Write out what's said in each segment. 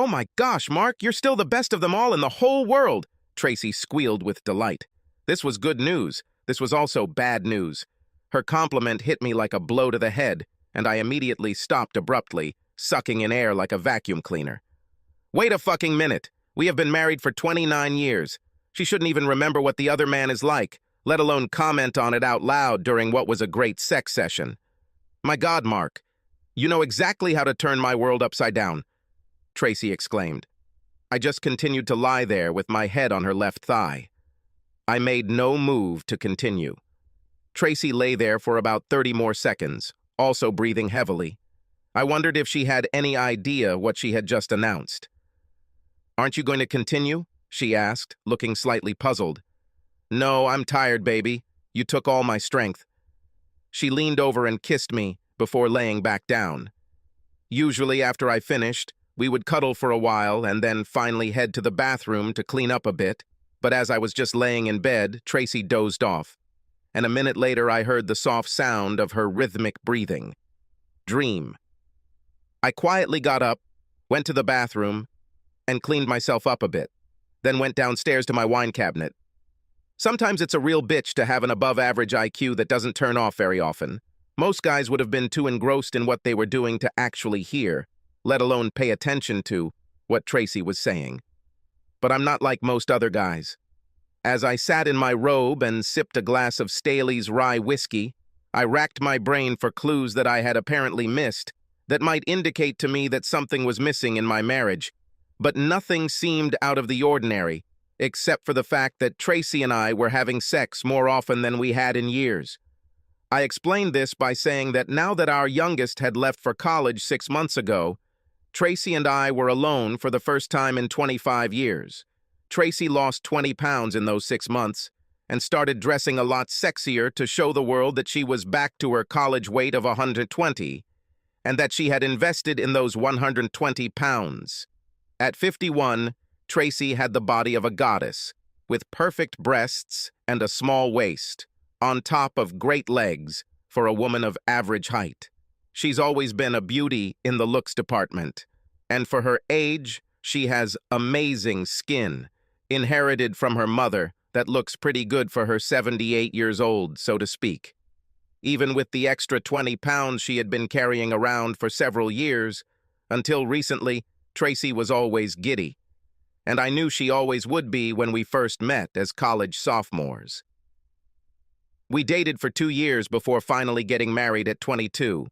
"Oh my gosh, Mark, you're still the best of them all in the whole world," Tracy squealed with delight. This was good news. This was also bad news. Her compliment hit me like a blow to the head, and I immediately stopped abruptly, sucking in air like a vacuum cleaner. "Wait a fucking minute. We have been married for 29 years. She shouldn't even remember what the other man is like, let alone comment on it out loud during what was a great sex session. My God, Mark, you know exactly how to turn my world upside down," Tracy exclaimed. I just continued to lie there with my head on her left thigh. I made no move to continue. Tracy lay there for about 30 more seconds, also breathing heavily. I wondered if she had any idea what she had just announced. "Aren't you going to continue?" she asked, looking slightly puzzled. "No, I'm tired, baby. You took all my strength." She leaned over and kissed me before laying back down. Usually after I finished, we would cuddle for a while and then finally head to the bathroom to clean up a bit, but as I was just laying in bed, Tracy dozed off, and a minute later I heard the soft sound of her rhythmic breathing. Dream. I quietly got up, went to the bathroom, and cleaned myself up a bit, then went downstairs to my wine cabinet. Sometimes it's a real bitch to have an above-average IQ that doesn't turn off very often. Most guys would have been too engrossed in what they were doing to actually hear, let alone pay attention to, what Tracy was saying. But I'm not like most other guys. As I sat in my robe and sipped a glass of Staley's rye whiskey, I racked my brain for clues that I had apparently missed that might indicate to me that something was missing in my marriage, but nothing seemed out of the ordinary, except for the fact that Tracy and I were having sex more often than we had in years. I explained this by saying that now that our youngest had left for college 6 months ago, Tracy and I were alone for the first time in 25 years. Tracy lost 20 pounds in those 6 months and started dressing a lot sexier to show the world that she was back to her college weight of 120 and that she had invested in those 120 pounds. At 51, Tracy had the body of a goddess, with perfect breasts and a small waist, on top of great legs for a woman of average height. She's always been a beauty in the looks department, and for her age, she has amazing skin, inherited from her mother, that looks pretty good for her 78 years old, so to speak. Even with the extra 20 pounds she had been carrying around for several years, until recently, Tracy was always giddy, and I knew she always would be when we first met as college sophomores. We dated for 2 years before finally getting married at 22.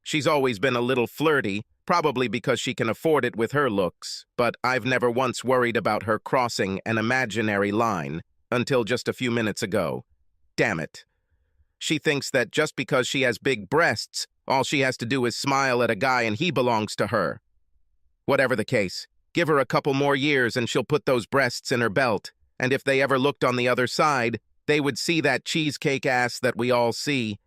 She's always been a little flirty, probably because she can afford it with her looks, but I've never once worried about her crossing an imaginary line until just a few minutes ago. Damn it. She thinks that just because she has big breasts, all she has to do is smile at a guy and he belongs to her. Whatever the case, give her a couple more years and she'll put those breasts in her belt, and if they ever looked on the other side, they would see that cheesecake ass that we all see.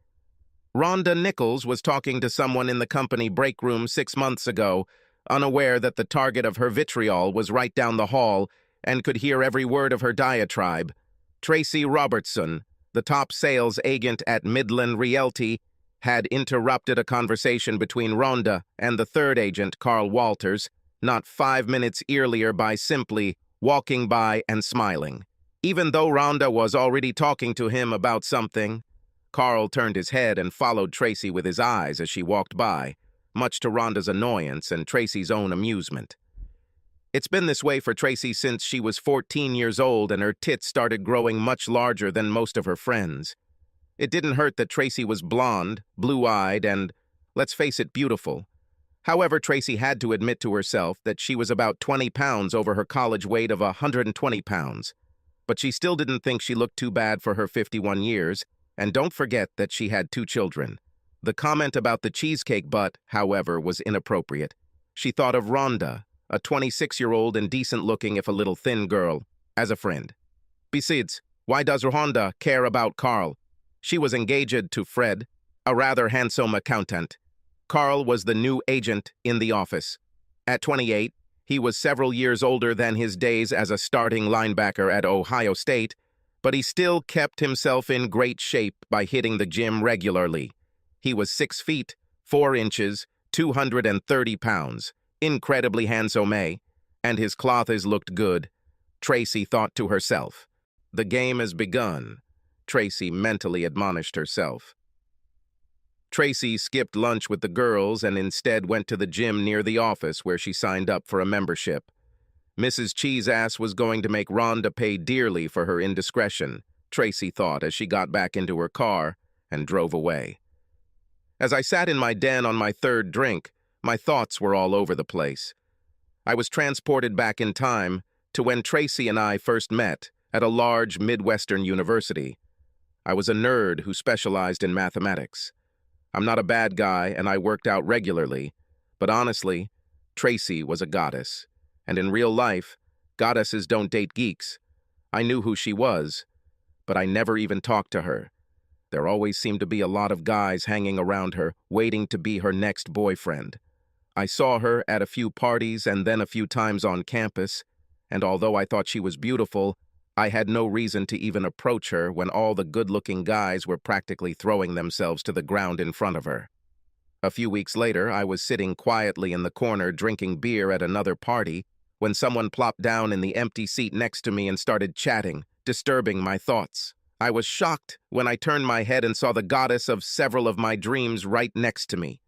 Rhonda Nichols was talking to someone in the company break room 6 months ago, unaware that the target of her vitriol was right down the hall and could hear every word of her diatribe. Tracy Robertson, the top sales agent at Midland Realty, had interrupted a conversation between Rhonda and the third agent, Carl Walters, not 5 minutes earlier by simply walking by and smiling. Even though Rhonda was already talking to him about something, Carl turned his head and followed Tracy with his eyes as she walked by, much to Rhonda's annoyance and Tracy's own amusement. It's been this way for Tracy since she was 14 years old and her tits started growing much larger than most of her friends. It didn't hurt that Tracy was blonde, blue-eyed, and, let's face it, beautiful. However, Tracy had to admit to herself that she was about 20 pounds over her college weight of 120 pounds. But she still didn't think she looked too bad for her 51 years, and don't forget that she had 2 children. The comment about the cheesecake butt, however, was inappropriate. She thought of Rhonda, a 26-year-old and decent-looking if a little thin girl, as a friend. Besides, why does Rhonda care about Carl? She was engaged to Fred, a rather handsome accountant. Carl was the new agent in the office. At 28, he was several years older than his days as a starting linebacker at Ohio State, but he still kept himself in great shape by hitting the gym regularly. He was 6 feet, 4 inches, 230 pounds, incredibly handsome, and his clothes looked good. Tracy thought to herself. The game has begun, Tracy mentally admonished herself. Tracy skipped lunch with the girls and instead went to the gym near the office where she signed up for a membership. Mrs. Cheeseass was going to make Rhonda pay dearly for her indiscretion, Tracy thought as she got back into her car and drove away. As I sat in my den on my third drink, my thoughts were all over the place. I was transported back in time to when Tracy and I first met at a large Midwestern university. I was a nerd who specialized in mathematics. I'm not a bad guy and I worked out regularly, but honestly, Tracy was a goddess. And in real life, goddesses don't date geeks. I knew who she was, but I never even talked to her. There always seemed to be a lot of guys hanging around her, waiting to be her next boyfriend. I saw her at a few parties and then a few times on campus, and although I thought she was beautiful, I had no reason to even approach her when all the good-looking guys were practically throwing themselves to the ground in front of her. A few weeks later, I was sitting quietly in the corner drinking beer at another party when someone plopped down in the empty seat next to me and started chatting, disturbing my thoughts. I was shocked when I turned my head and saw the goddess of several of my dreams right next to me.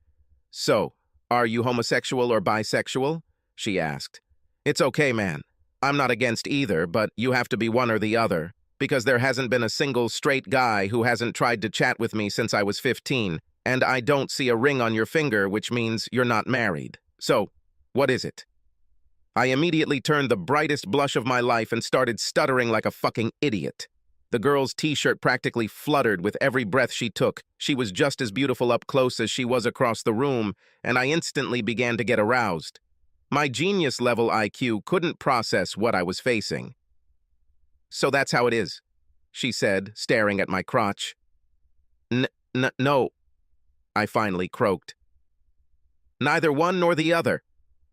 "So, are you homosexual or bisexual?" she asked. "It's okay, man. I'm not against either, but you have to be one or the other, because there hasn't been a single straight guy who hasn't tried to chat with me since I was 15, and I don't see a ring on your finger, which means you're not married. So, what is it?" I immediately turned the brightest blush of my life and started stuttering like a fucking idiot. The girl's t-shirt practically fluttered with every breath she took. She was just as beautiful up close as she was across the room, and I instantly began to get aroused. My genius-level IQ couldn't process what I was facing. "So that's how it is," she said, staring at my crotch. No," I finally croaked. "Neither one nor the other.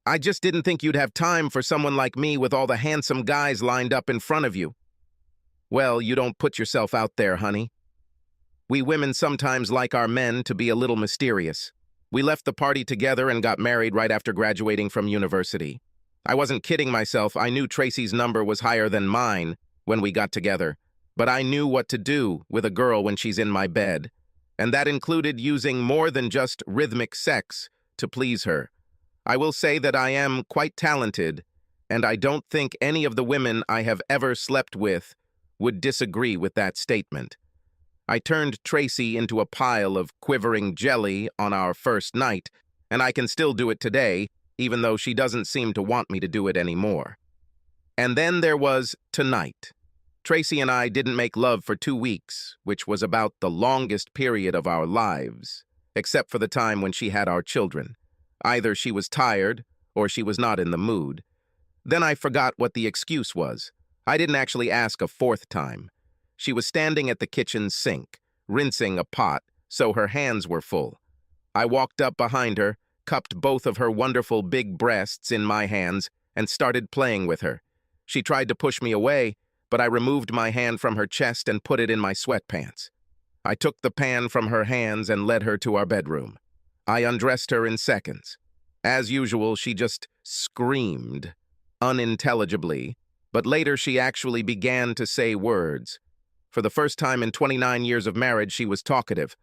I just didn't think you'd have time for someone like me with all the handsome guys lined up in front of you." "Well, you don't put yourself out there, honey. We women sometimes like our men to be a little mysterious. We left the party together and got married right after graduating from university. I wasn't kidding myself. I knew Tracy's number was higher than mine when we got together, but I knew what to do with a girl when she's in my bed, and that included using more than just rhythmic sex to please her. I will say that I am quite talented, and I don't think any of the women I have ever slept with would disagree with that statement. I turned Tracy into a pile of quivering jelly on our first night, and I can still do it today, even though she doesn't seem to want me to do it anymore. And then there was tonight. Tracy and I didn't make love for 2 weeks, which was about the longest period of our lives, except for the time when she had our children. Either she was tired, or she was not in the mood. Then I forgot what the excuse was. I didn't actually ask a 4th time. She was standing at the kitchen sink, rinsing a pot, so her hands were full. I walked up behind her, cupped both of her wonderful big breasts in my hands, and started playing with her. She tried to push me away, but I removed my hand from her chest and put it in my sweatpants. I took the pan from her hands and led her to our bedroom. I undressed her in seconds. As usual, she just screamed, unintelligibly, but later she actually began to say words. For the first time in 29 years of marriage, she was talkative.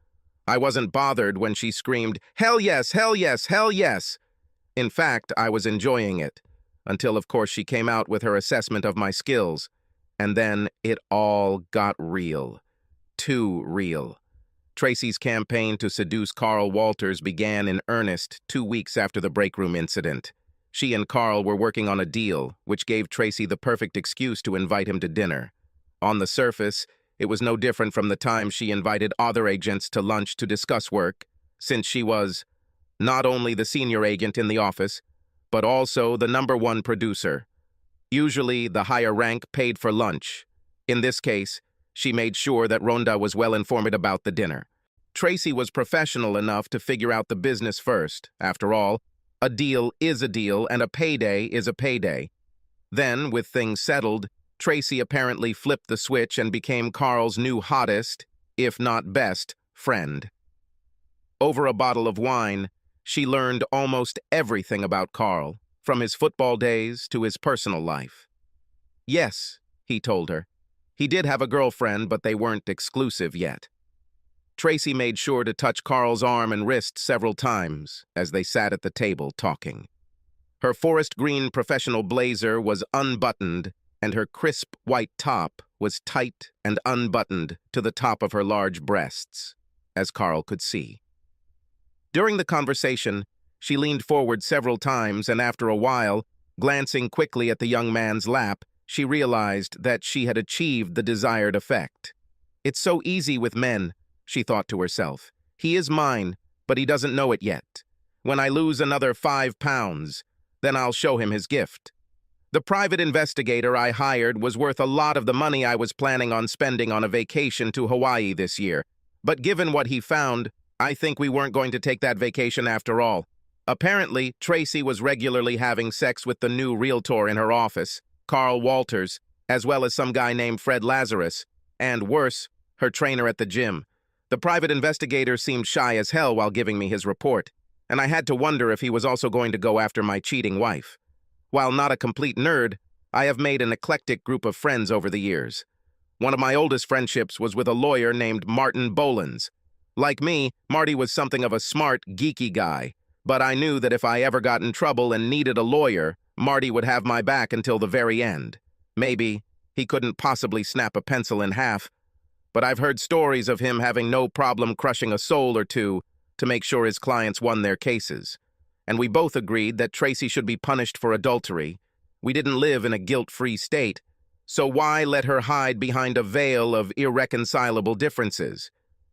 I wasn't bothered when she screamed, "Hell yes, hell yes, hell yes!" In fact, I was enjoying it, until of course she came out with her assessment of my skills. And then it all got real. Too real. Tracy's campaign to seduce Carl Walters began in earnest 2 weeks after the break room incident. She and Carl were working on a deal, which gave Tracy the perfect excuse to invite him to dinner. On the surface, it was no different from the time she invited other agents to lunch to discuss work, since she was not only the senior agent in the office, but also the #1 producer. Usually, the higher rank paid for lunch. In this case, she made sure that Rhonda was well informed about the dinner. Tracy was professional enough to figure out the business first. After all, a deal is a deal and a payday is a payday. Then, with things settled, Tracy apparently flipped the switch and became Carl's new hottest, if not best, friend. Over a bottle of wine, she learned almost everything about Carl. from his football days to his personal life. Yes, he told her. He did have a girlfriend, but they weren't exclusive yet. Tracy made sure to touch Carl's arm and wrist several times as they sat at the table talking. Her forest green professional blazer was unbuttoned, and her crisp white top was tight and unbuttoned to the top of her large breasts, as Carl could see. During the conversation, she leaned forward several times, and after a while, glancing quickly at the young man's lap, she realized that she had achieved the desired effect. It's so easy with men, she thought to herself. He is mine, but he doesn't know it yet. When I lose another 5 pounds, then I'll show him his gift. The private investigator I hired was worth a lot of the money I was planning on spending on a vacation to Hawaii this year. But given what he found, I think we weren't going to take that vacation after all. Apparently, Tracy was regularly having sex with the new realtor in her office, Carl Walters, as well as some guy named Fred Lazarus, and worse, her trainer at the gym. The private investigator seemed shy as hell while giving me his report, and I had to wonder if he was also going to go after my cheating wife. While not a complete nerd, I have made an eclectic group of friends over the years. One of my oldest friendships was with a lawyer named Martin Bolins. Like me, Marty was something of a smart, geeky guy, but I knew that if I ever got in trouble and needed a lawyer, Marty would have my back until the very end. Maybe he couldn't possibly snap a pencil in half, but I've heard stories of him having no problem crushing a soul or two to make sure his clients won their cases. And we both agreed that Tracy should be punished for adultery. We didn't live in a guilt-free state, so why let her hide behind a veil of irreconcilable differences?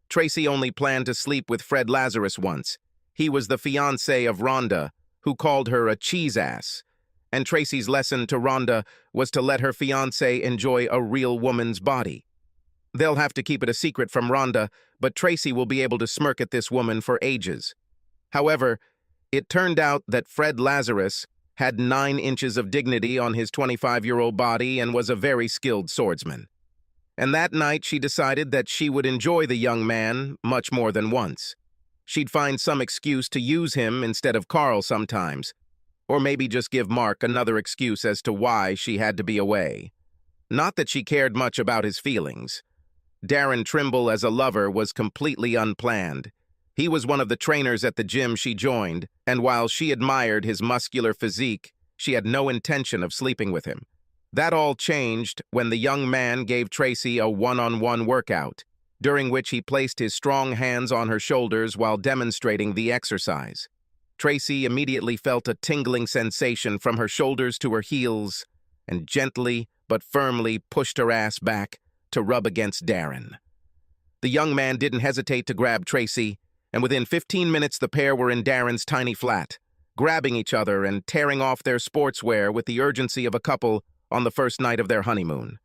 Tracy only planned to sleep with Fred Lazarus once. He was the fiancé of Rhonda, who called her a cheese-ass. And Tracy's lesson to Rhonda was to let her fiancé enjoy a real woman's body. They'll have to keep it a secret from Rhonda, but Tracy will be able to smirk at this woman for ages. However, it turned out that Fred Lazarus had 9 inches of dignity on his 25-year-old body and was a very skilled swordsman. And that night she decided that she would enjoy the young man much more than once. She'd find some excuse to use him instead of Carl sometimes, or maybe just give Mark another excuse as to why she had to be away. Not that she cared much about his feelings. Darren Trimble as a lover was completely unplanned. He was one of the trainers at the gym she joined, and while she admired his muscular physique, she had no intention of sleeping with him. That all changed when the young man gave Tracy a one-on-one workout, during which he placed his strong hands on her shoulders while demonstrating the exercise. Tracy immediately felt a tingling sensation from her shoulders to her heels and gently but firmly pushed her ass back to rub against Darren. The young man didn't hesitate to grab Tracy, and within 15 minutes the pair were in Darren's tiny flat, grabbing each other and tearing off their sportswear with the urgency of a couple on the first night of their honeymoon.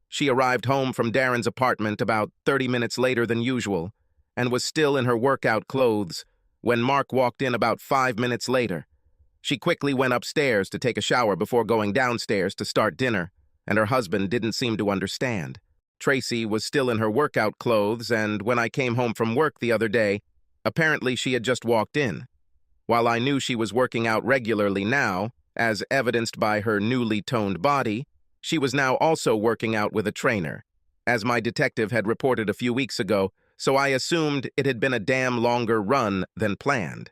She arrived home from Darren's apartment about 30 minutes later than usual, and was still in her workout clothes when Mark walked in about 5 minutes later. She quickly went upstairs to take a shower before going downstairs to start dinner, and her husband didn't seem to understand. Tracy was still in her workout clothes, and when I came home from work the other day, apparently she had just walked in. While I knew she was working out regularly now, as evidenced by her newly toned body, she was now also working out with a trainer, as my detective had reported a few weeks ago, so I assumed it had been a damn longer run than planned.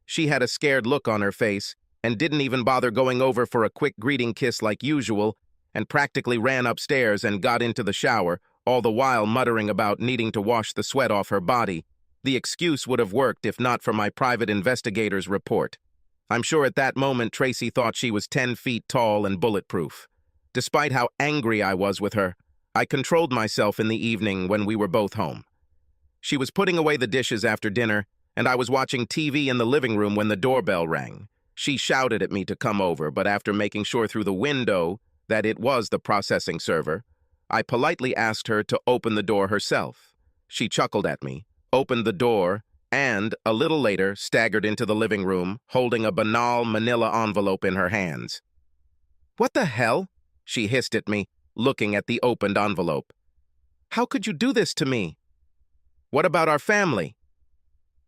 She had a scared look on her face and didn't even bother going over for a quick greeting kiss like usual, and practically ran upstairs and got into the shower, all the while muttering about needing to wash the sweat off her body. The excuse would have worked if not for my private investigator's report. I'm sure at that moment Tracy thought she was 10 feet tall and bulletproof. Despite how angry I was with her, I controlled myself in the evening when we were both home. She was putting away the dishes after dinner, and I was watching TV in the living room when the doorbell rang. She shouted at me to come over, but after making sure through the window that it was the processing server, I politely asked her to open the door herself. She chuckled at me, opened the door, and, a little later, staggered into the living room, holding a banal manila envelope in her hands. "What the hell?" she hissed at me, looking at the opened envelope. "How could you do this to me? What about our family?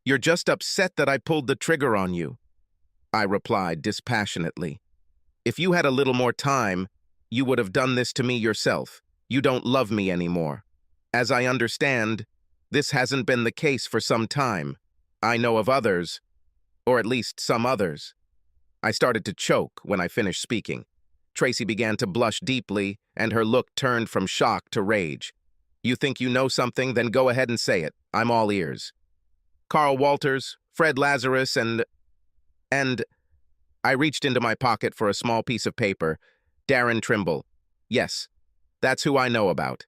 You're just upset that I pulled the trigger on you." I replied dispassionately. If you had a little more time, you would have done this to me yourself. You don't love me anymore. As I understand, this hasn't been the case for some time. I know of others, or at least some others. I started to choke when I finished speaking. Tracy began to blush deeply, and her look turned from shock to rage. You think you know something? Then go ahead and say it. I'm all ears. Carl Walters, Fred Lazarus, and I reached into my pocket for a small piece of paper. Darren Trimble. Yes, that's who I know about.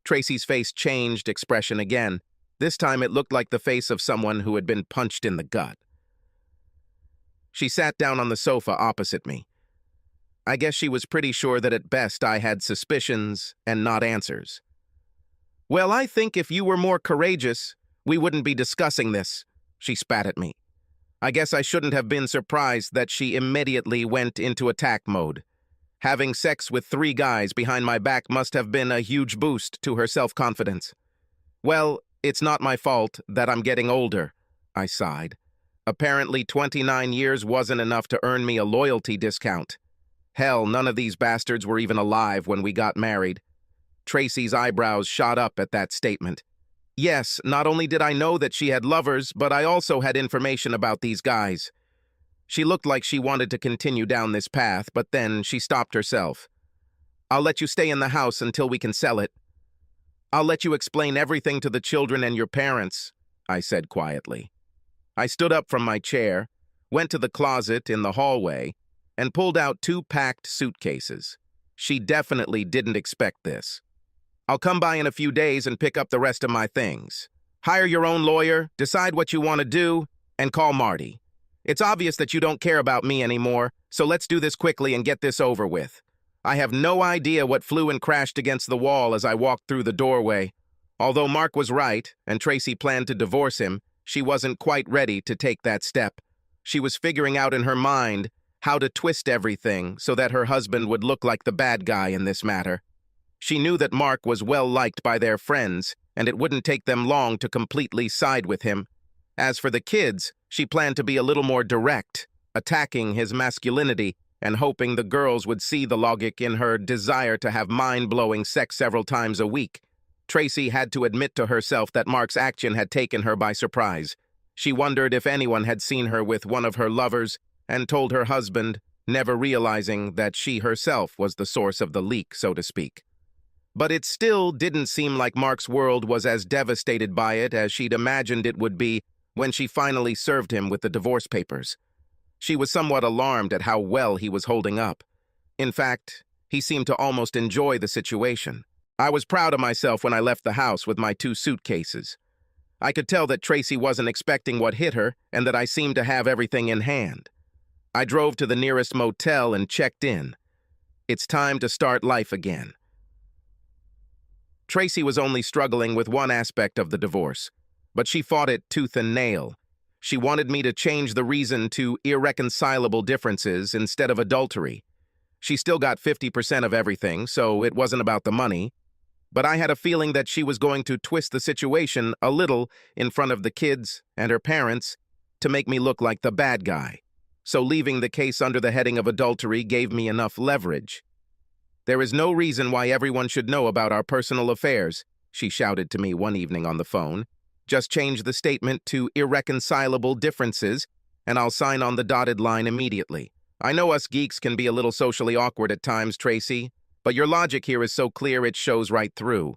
Tracy's face changed expression again. This time it looked like the face of someone who had been punched in the gut. She sat down on the sofa opposite me. I guess she was pretty sure that at best I had suspicions and not answers. Well, I think if you were more courageous, we wouldn't be discussing this, she spat at me. I guess I shouldn't have been surprised that she immediately went into attack mode. Having sex with 3 guys behind my back must have been a huge boost to her self-confidence. Well, it's not my fault that I'm getting older, I sighed. Apparently 29 years wasn't enough to earn me a loyalty discount. Hell, none of these bastards were even alive when we got married. Tracy's eyebrows shot up at that statement. Yes, not only did I know that she had lovers, but I also had information about these guys. She looked like she wanted to continue down this path, but then she stopped herself. I'll let you stay in the house until we can sell it. I'll let you explain everything to the children and your parents, I said quietly. I stood up from my chair, went to the closet in the hallway, and pulled out 2 packed suitcases. She definitely didn't expect this. I'll come by in a few days and pick up the rest of my things. Hire your own lawyer, decide what you want to do, and call Marty. It's obvious that you don't care about me anymore, so let's do this quickly and get this over with. I have no idea what flew and crashed against the wall as I walked through the doorway. Although Mark was right, and Tracy planned to divorce him, she wasn't quite ready to take that step. She was figuring out in her mind how to twist everything so that her husband would look like the bad guy in this matter. She knew that Mark was well-liked by their friends, and it wouldn't take them long to completely side with him. As for the kids, she planned to be a little more direct, attacking his masculinity and hoping the girls would see the logic in her desire to have mind-blowing sex several times a week. Tracy had to admit to herself that Mark's action had taken her by surprise. She wondered if anyone had seen her with one of her lovers and told her husband, never realizing that she herself was the source of the leak, so to speak. But it still didn't seem like Mark's world was as devastated by it as she'd imagined it would be when she finally served him with the divorce papers. She was somewhat alarmed at how well he was holding up. In fact, he seemed to almost enjoy the situation. I was proud of myself when I left the house with my 2 suitcases. I could tell that Tracy wasn't expecting what hit her and that I seemed to have everything in hand. I drove to the nearest motel and checked in. It's time to start life again. Tracy was only struggling with one aspect of the divorce, but she fought it tooth and nail. She wanted me to change the reason to irreconcilable differences instead of adultery. She still got 50% of everything, so it wasn't about the money. But I had a feeling that she was going to twist the situation a little in front of the kids and her parents to make me look like the bad guy. So leaving the case under the heading of adultery gave me enough leverage. There is no reason why everyone should know about our personal affairs, she shouted to me one evening on the phone. Just change the statement to irreconcilable differences, and I'll sign on the dotted line immediately. I know us geeks can be a little socially awkward at times, Tracy, but your logic here is so clear it shows right through.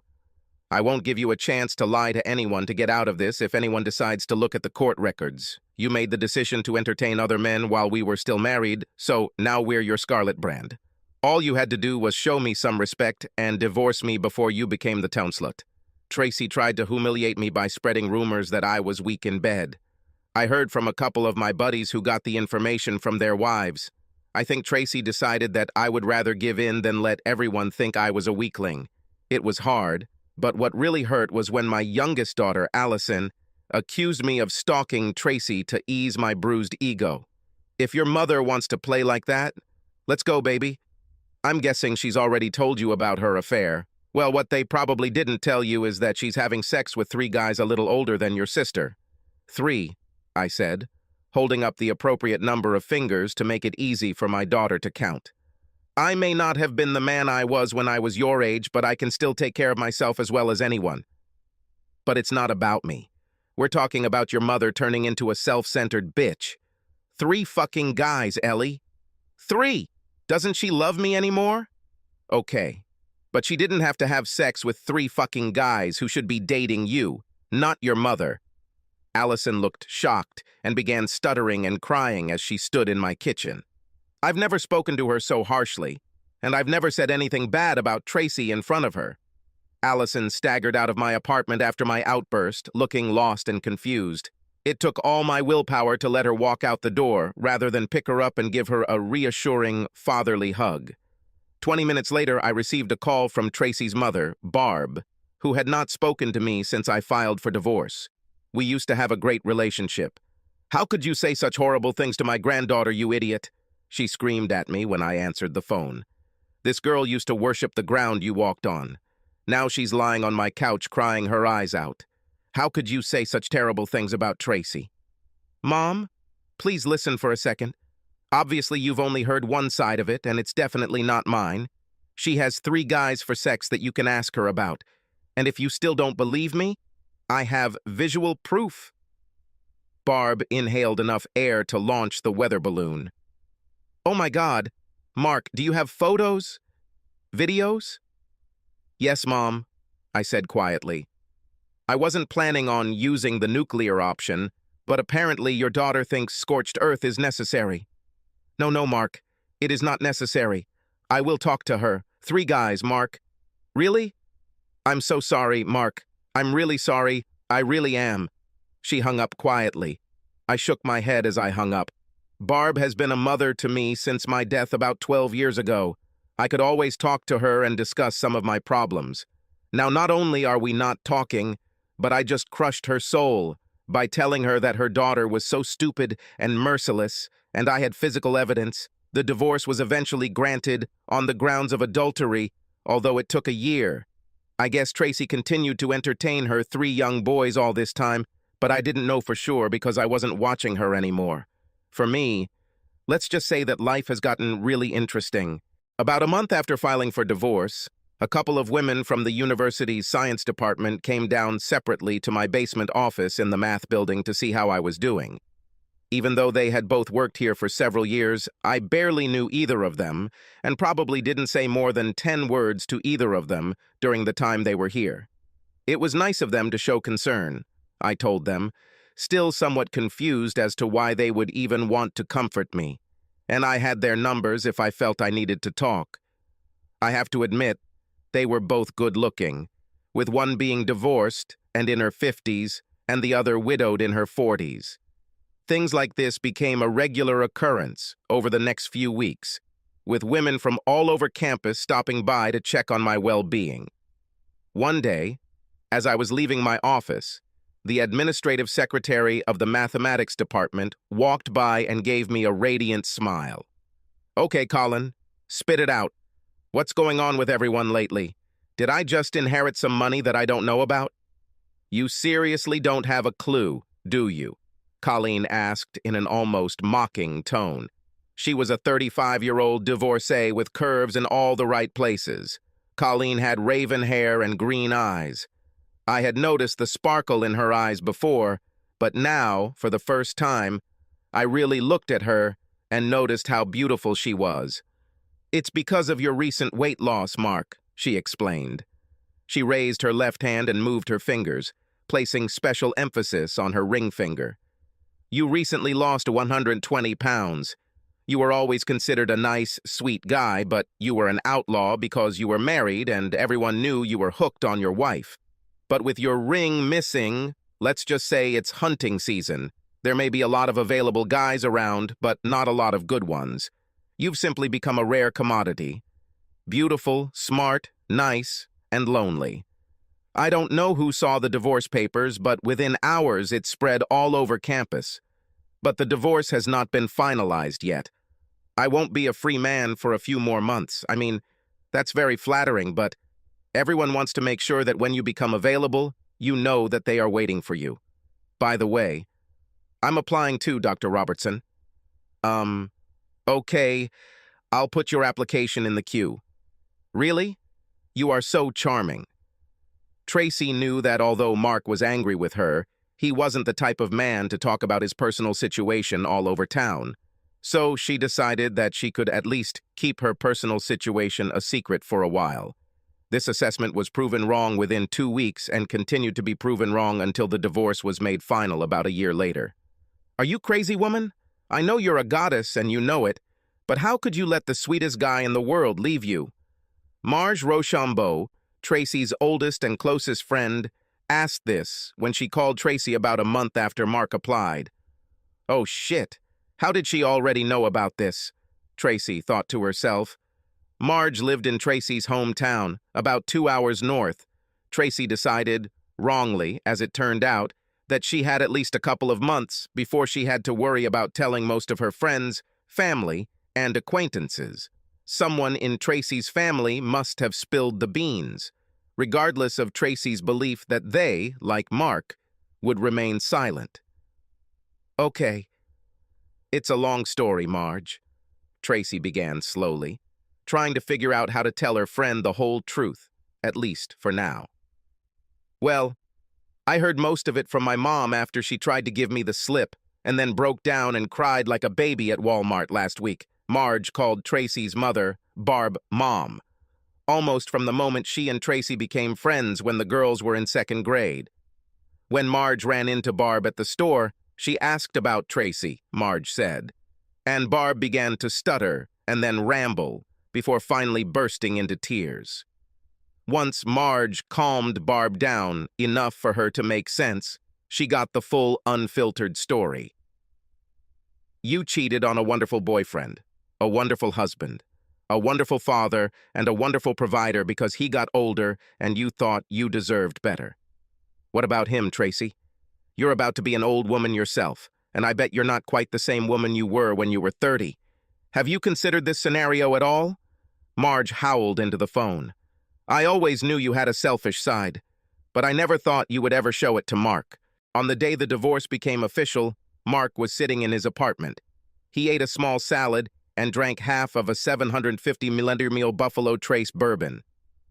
I won't give you a chance to lie to anyone to get out of this if anyone decides to look at the court records. You made the decision to entertain other men while we were still married, so now we're your Scarlet brand. All you had to do was show me some respect and divorce me before you became the town slut. Tracy tried to humiliate me by spreading rumors that I was weak in bed. I heard from a couple of my buddies who got the information from their wives. I think Tracy decided that I would rather give in than let everyone think I was a weakling. It was hard, but what really hurt was when my youngest daughter, Allison, accused me of stalking Tracy to ease my bruised ego. If your mother wants to play like that, let's go, baby. I'm guessing she's already told you about her affair. Well, what they probably didn't tell you is that she's having sex with 3 guys a little older than your sister. 3, I said. holding up the appropriate number of fingers to make it easy for my daughter to count. I may not have been the man I was when I was your age, but I can still take care of myself as well as anyone. But it's not about me. We're talking about your mother turning into a self-centered bitch. 3 fucking guys, Ellie. 3! Doesn't she love me anymore? Okay. But she didn't have to have sex with 3 fucking guys who should be dating you, not your mother. Allison looked shocked and began stuttering and crying as she stood in my kitchen. I've never spoken to her so harshly, and I've never said anything bad about Tracy in front of her. Allison staggered out of my apartment after my outburst, looking lost and confused. It took all my willpower to let her walk out the door, rather than pick her up and give her a reassuring, fatherly hug. 20 minutes later, I received a call from Tracy's mother, Barb, who had not spoken to me since I filed for divorce. We used to have a great relationship. "How could you say such horrible things to my granddaughter, you idiot?" she screamed at me when I answered the phone. "This girl used to worship the ground you walked on. Now she's lying on my couch crying her eyes out. How could you say such terrible things about Tracy?" "Mom, please listen for a second. Obviously, you've only heard one side of it, and it's definitely not mine. She has 3 guys for sex that you can ask her about. And if you still don't believe me, I have visual proof." Barb inhaled enough air to launch the weather balloon. "Oh my God. Mark, do you have photos? Videos?" "Yes, Mom," I said quietly. "I wasn't planning on using the nuclear option, but apparently your daughter thinks scorched earth is necessary." No, Mark. It is not necessary. I will talk to her. 3 guys, Mark." "Really?" "I'm so sorry, Mark. I'm really sorry. I really am." She hung up quietly. I shook my head as I hung up. Barb has been a mother to me since my death about 12 years ago. I could always talk to her and discuss some of my problems. Now, not only are we not talking, but I just crushed her soul by telling her that her daughter was so stupid and merciless, and I had physical evidence. The divorce was eventually granted on the grounds of adultery, although it took a year. I guess Tracy continued to entertain her 3 young boys all this time, but I didn't know for sure because I wasn't watching her anymore. For me, let's just say that life has gotten really interesting. About a month after filing for divorce, a couple of women from the university's science department came down separately to my basement office in the math building to see how I was doing. Even though they had both worked here for several years, I barely knew either of them, and probably didn't say more than 10 words to either of them during the time they were here. It was nice of them to show concern, I told them, still somewhat confused as to why they would even want to comfort me. And I had their numbers if I felt I needed to talk. I have to admit, they were both good-looking, with one being divorced and in her 50s, and the other widowed in her 40s. Things like this became a regular occurrence over the next few weeks, with women from all over campus stopping by to check on my well-being. One day, as I was leaving my office, the administrative secretary of the mathematics department walked by and gave me a radiant smile. "Okay, Colin, spit it out. What's going on with everyone lately? Did I just inherit some money that I don't know about?" "You seriously don't have a clue, do you?" Colleen asked in an almost mocking tone. She was a 35-year-old divorcee with curves in all the right places. Colleen had raven hair and green eyes. I had noticed the sparkle in her eyes before, but now, for the first time, I really looked at her and noticed how beautiful she was. "It's because of your recent weight loss, Mark," she explained. She raised her left hand and moved her fingers, placing special emphasis on her ring finger. "You recently lost 120 pounds. You were always considered a nice, sweet guy, but you were an outlaw because you were married and everyone knew you were hooked on your wife. But with your ring missing, let's just say it's hunting season. There may be a lot of available guys around, but not a lot of good ones. You've simply become a rare commodity. Beautiful, smart, nice, and lonely. I don't know who saw the divorce papers, but within hours it spread all over campus. But the divorce has not been finalized yet. I won't be a free man for a few more months. I mean, that's very flattering, but everyone wants to make sure that when you become available, you know that they are waiting for you. By the way, I'm applying too, Dr. Robertson. Okay, I'll put your application in the queue. Really? You are so charming. Tracy knew that although Mark was angry with her, he wasn't the type of man to talk about his personal situation all over town. So she decided that she could at least keep her personal situation a secret for a while. This assessment was proven wrong within 2 weeks and continued to be proven wrong until the divorce was made final about a year later. Are you crazy, woman? I know you're a goddess and you know it, but how could you let the sweetest guy in the world leave you? Marge Rochambeau, Tracy's oldest and closest friend, asked this when she called Tracy about a month after Mark applied. Oh shit, how did she already know about this? Tracy thought to herself. Marge lived in Tracy's hometown, about 2 hours north. Tracy decided, wrongly as it turned out, that she had at least a couple of months before she had to worry about telling most of her friends, family, and acquaintances. Someone in Tracy's family must have spilled the beans, regardless of Tracy's belief that they, like Mark, would remain silent. Okay. It's a long story, Marge, Tracy began slowly, trying to figure out how to tell her friend the whole truth, at least for now. Well, I heard most of it from my mom after she tried to give me the slip and then broke down and cried like a baby at Walmart last week. Marge called Tracy's mother Barb Mom, almost from the moment she and Tracy became friends when the girls were in 2nd grade. When Marge ran into Barb at the store, she asked about Tracy, Marge said, and Barb began to stutter and then ramble before finally bursting into tears. Once Marge calmed Barb down enough for her to make sense, she got the full, unfiltered story. You cheated on a wonderful boyfriend, a wonderful husband, a wonderful father, and a wonderful provider because he got older and you thought you deserved better. What about him, Tracy? You're about to be an old woman yourself, and I bet you're not quite the same woman you were when you were 30. Have you considered this scenario at all? Marge howled into the phone. I always knew you had a selfish side, but I never thought you would ever show it to Mark. On the day the divorce became official, Mark was sitting in his apartment. He ate a small salad and drank half of a 750 milliliter Buffalo Trace bourbon.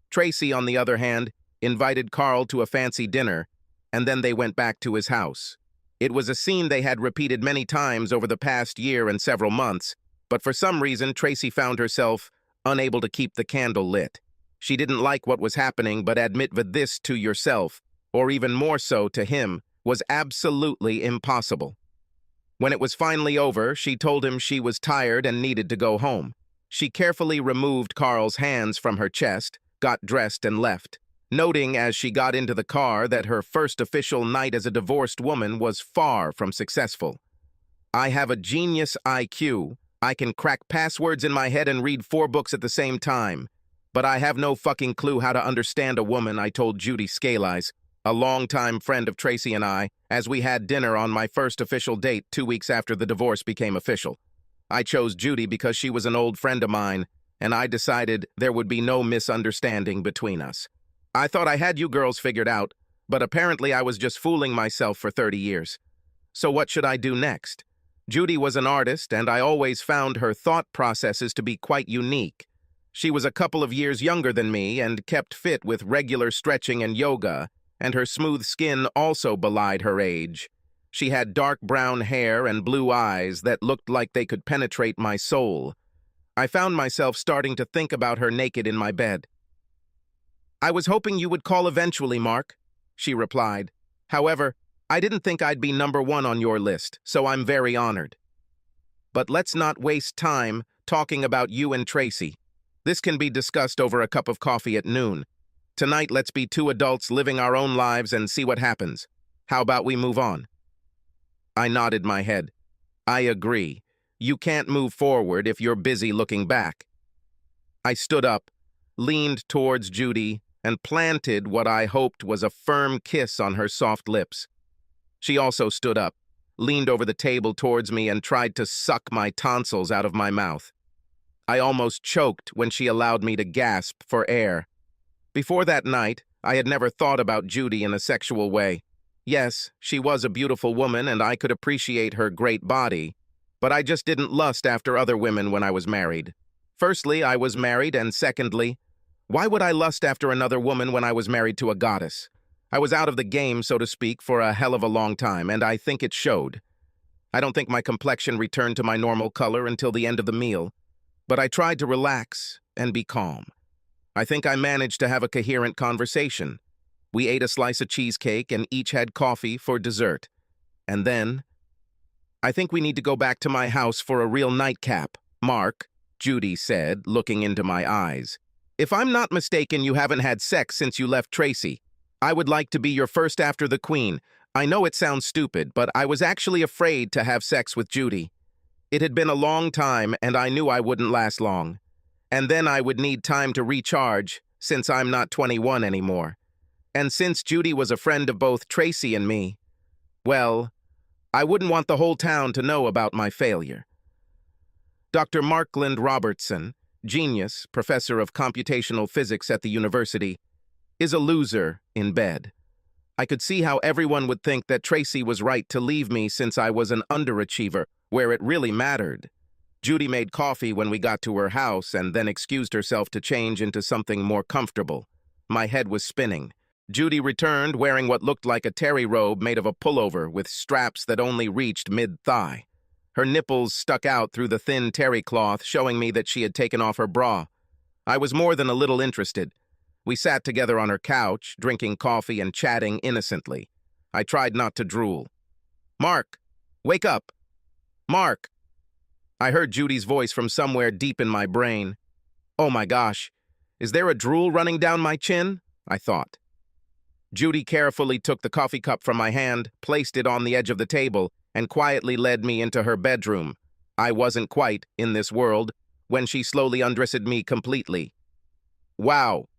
Tracy, on the other hand, invited Carl to a fancy dinner, and then they went back to his house. It was a scene they had repeated many times over the past year and several months, but for some reason Tracy found herself unable to keep the candle lit. She didn't like what was happening, but admit this to yourself, or even more so to him, was absolutely impossible. When it was finally over, she told him she was tired and needed to go home. She carefully removed Carl's hands from her chest, got dressed and left, noting as she got into the car that her first official night as a divorced woman was far from successful. I have a genius IQ. I can crack passwords in my head and read 4 books at the same time. But I have no fucking clue how to understand a woman, I told Judy Scalise, a longtime friend of Tracy and I, as we had dinner on my first official date 2 weeks after the divorce became official. I chose Judy because she was an old friend of mine, and I decided there would be no misunderstanding between us. I thought I had you girls figured out, but apparently I was just fooling myself for 30 years. So what should I do next? Judy was an artist, and I always found her thought processes to be quite unique. She was a couple of years younger than me and kept fit with regular stretching and yoga, and her smooth skin also belied her age. She had dark brown hair and blue eyes that looked like they could penetrate my soul. I found myself starting to think about her naked in my bed. I was hoping you would call eventually, Mark, she replied. However, I didn't think I'd be number 1 on your list, so I'm very honored. But let's not waste time talking about you and Tracy. This can be discussed over a cup of coffee at noon. Tonight, let's be 2 adults living our own lives and see what happens. How about we move on? I nodded my head. I agree. You can't move forward if you're busy looking back. I stood up, leaned towards Judy, and planted what I hoped was a firm kiss on her soft lips. She also stood up, leaned over the table towards me, and tried to suck my tonsils out of my mouth. I almost choked when she allowed me to gasp for air. Before that night, I had never thought about Judy in a sexual way. Yes, she was a beautiful woman and I could appreciate her great body, but I just didn't lust after other women when I was married. Firstly, I was married, and secondly, why would I lust after another woman when I was married to a goddess? I was out of the game, so to speak, for a hell of a long time, and I think it showed. I don't think my complexion returned to my normal color until the end of the meal, but I tried to relax and be calm. I think I managed to have a coherent conversation. We ate a slice of cheesecake and each had coffee for dessert. And then, I think we need to go back to my house for a real nightcap, Mark, Judy said, looking into my eyes. If I'm not mistaken, you haven't had sex since you left Tracy. I would like to be your first after the Queen. I know it sounds stupid, but I was actually afraid to have sex with Judy. It had been a long time, and I knew I wouldn't last long. And then I would need time to recharge, since I'm not 21 anymore. And since Judy was a friend of both Tracy and me, well, I wouldn't want the whole town to know about my failure. Dr. Markland Robertson, genius, professor of computational physics at the university, is a loser in bed. I could see how everyone would think that Tracy was right to leave me since I was an underachiever, where it really mattered. Judy made coffee when we got to her house and then excused herself to change into something more comfortable. My head was spinning. Judy returned wearing what looked like a terry robe made of a pullover with straps that only reached mid-thigh. Her nipples stuck out through the thin terry cloth, showing me that she had taken off her bra. I was more than a little interested. We sat together on her couch, drinking coffee and chatting innocently. I tried not to drool. "Mark, wake up! Mark!" I heard Judy's voice from somewhere deep in my brain. Oh my gosh, is there a drool running down my chin? I thought. Judy carefully took the coffee cup from my hand, placed it on the edge of the table, and quietly led me into her bedroom. I wasn't quite in this world when she slowly undressed me completely. "Wow.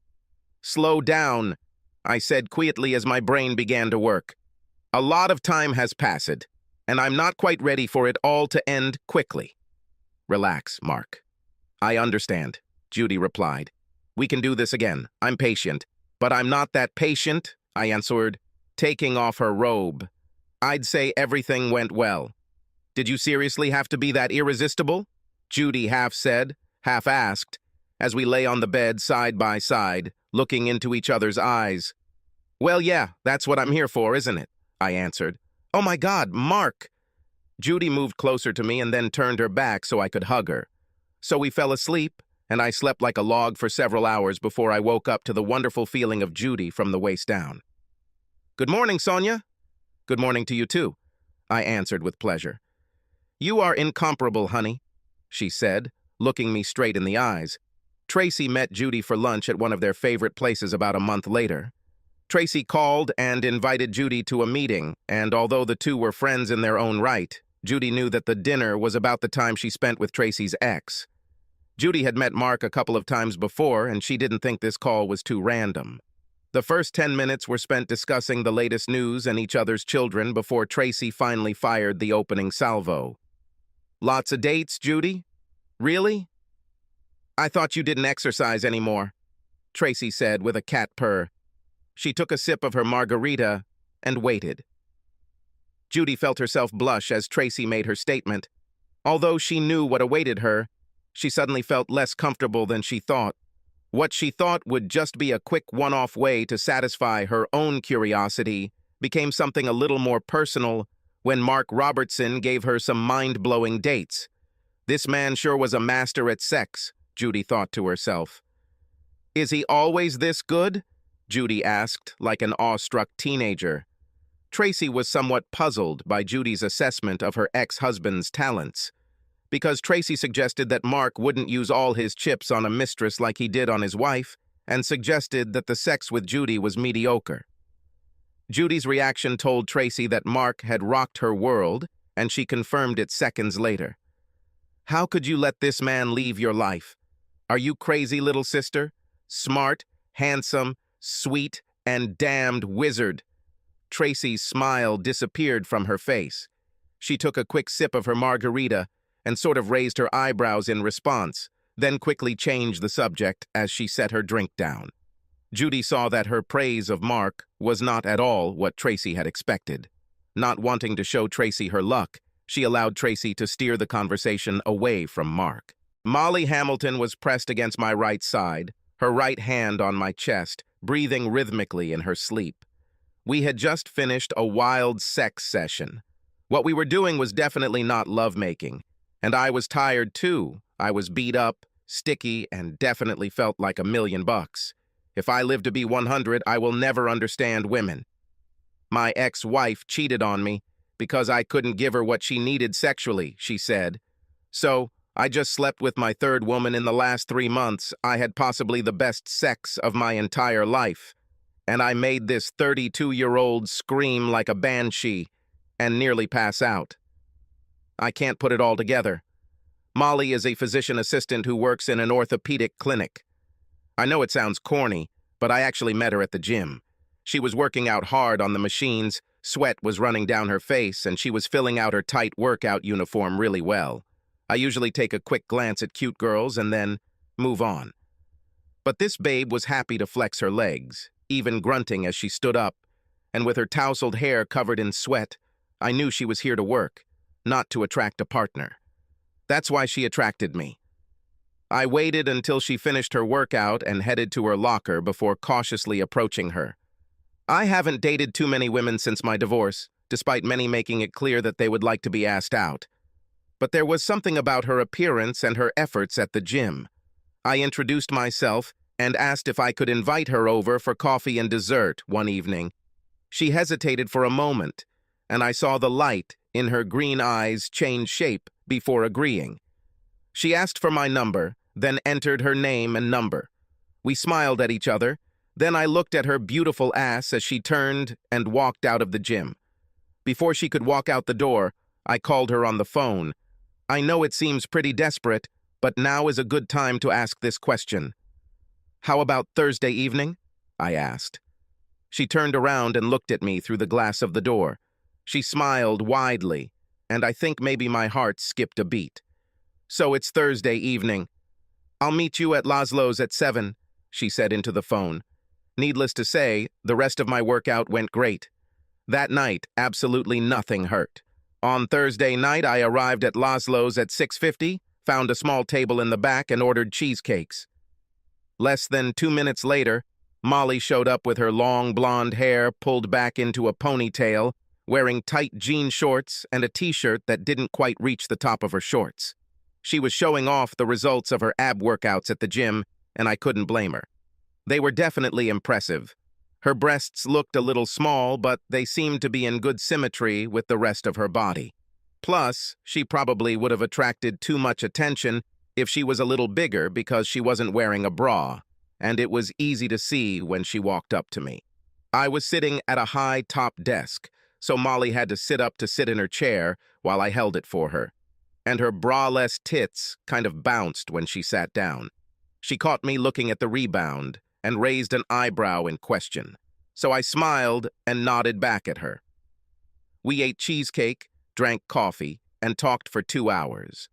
Slow down," I said quietly as my brain began to work. "A lot of time has passed, and I'm not quite ready for it all to end quickly." "Relax, Mark." "I understand," Judy replied. "We can do this again. I'm patient." "But I'm not that patient," I answered, taking off her robe. "I'd say everything went well." "Did you seriously have to be that irresistible?" Judy half said, half asked, as we lay on the bed side by side, looking into each other's eyes. "Well, yeah, that's what I'm here for, isn't it?" I answered. "Oh my God, Mark!" Judy moved closer to me and then turned her back so I could hug her. So we fell asleep, and I slept like a log for several hours before I woke up to the wonderful feeling of Judy from the waist down. "Good morning, Sonia." "Good morning to you too," I answered with pleasure. "You are incomparable, honey," she said, looking me straight in the eyes. Tracy met Judy for lunch at one of their favorite places about a month later. Tracy called and invited Judy to a meeting, and although the two were friends in their own right, Judy knew that the dinner was about the time she spent with Tracy's ex. Judy had met Mark a couple of times before, and she didn't think this call was too random. The first 10 minutes were spent discussing the latest news and each other's children before Tracy finally fired the opening salvo. "Lots of dates, Judy? Really? I thought you didn't exercise anymore," Tracy said with a cat purr. She took a sip of her margarita and waited. Judy felt herself blush as Tracy made her statement. Although she knew what awaited her, she suddenly felt less comfortable than she thought. What she thought would just be a quick one-off way to satisfy her own curiosity became something a little more personal when Mark Robertson gave her some mind-blowing dates. This man sure was a master at sex, Judy thought to herself. "Is he always this good?" Judy asked, like an awestruck teenager. Tracy was somewhat puzzled by Judy's assessment of her ex-husband's talents, because Tracy suggested that Mark wouldn't use all his chips on a mistress like he did on his wife, and suggested that the sex with Judy was mediocre. Judy's reaction told Tracy that Mark had rocked her world, and she confirmed it seconds later. "How could you let this man leave your life? Are you crazy, little sister? Smart, handsome, sweet, and damned wizard." Tracy's smile disappeared from her face. She took a quick sip of her margarita and sort of raised her eyebrows in response, then quickly changed the subject as she set her drink down. Judy saw that her praise of Mark was not at all what Tracy had expected. Not wanting to show Tracy her luck, she allowed Tracy to steer the conversation away from Mark. Molly Hamilton was pressed against my right side, her right hand on my chest, breathing rhythmically in her sleep. We had just finished a wild sex session. What we were doing was definitely not lovemaking, and I was tired too. I was beat up, sticky, and definitely felt like $1,000,000. If I live to be 100, I will never understand women. My ex-wife cheated on me because I couldn't give her what she needed sexually, she said. So, I just slept with my third woman in the last 3 months. I had possibly the best sex of my entire life. And I made this 32-year-old scream like a banshee and nearly pass out. I can't put it all together. Molly is a physician assistant who works in an orthopedic clinic. I know it sounds corny, but I actually met her at the gym. She was working out hard on the machines, sweat was running down her face, and she was filling out her tight workout uniform really well. I usually take a quick glance at cute girls and then move on. But this babe was happy to flex her legs, even grunting as she stood up, and with her tousled hair covered in sweat, I knew she was here to work, not to attract a partner. That's why she attracted me. I waited until she finished her workout and headed to her locker before cautiously approaching her. I haven't dated too many women since my divorce, despite many making it clear that they would like to be asked out. But there was something about her appearance and her efforts at the gym. I introduced myself and asked if I could invite her over for coffee and dessert one evening. She hesitated for a moment, and I saw the light in her green eyes change shape before agreeing. She asked for my number, then entered her name and number. We smiled at each other, then I looked at her beautiful ass as she turned and walked out of the gym. Before she could walk out the door, I called her on the phone. I know it seems pretty desperate, but now is a good time to ask this question. "How about Thursday evening?" I asked. She turned around and looked at me through the glass of the door. She smiled widely, and I think maybe my heart skipped a beat. "So it's Thursday evening. I'll meet you at Laszlo's at 7, she said into the phone. Needless to say, the rest of my workout went great. That night, absolutely nothing hurt. On Thursday night, I arrived at Laszlo's at 6:50, found a small table in the back, and ordered cheesecakes. Less than 2 minutes later, Molly showed up with her long blonde hair pulled back into a ponytail, wearing tight jean shorts and a t-shirt that didn't quite reach the top of her shorts. She was showing off the results of her ab workouts at the gym, and I couldn't blame her. They were definitely impressive. Her breasts looked a little small, but they seemed to be in good symmetry with the rest of her body. Plus, she probably would have attracted too much attention if she was a little bigger because she wasn't wearing a bra, and it was easy to see when she walked up to me. I was sitting at a high top desk, so Molly had to sit up to sit in her chair while I held it for her. And her bra-less tits kind of bounced when she sat down. She caught me looking at the rebound and raised an eyebrow in question, so I smiled and nodded back at her. We ate cheesecake, drank coffee, and talked for 2 hours.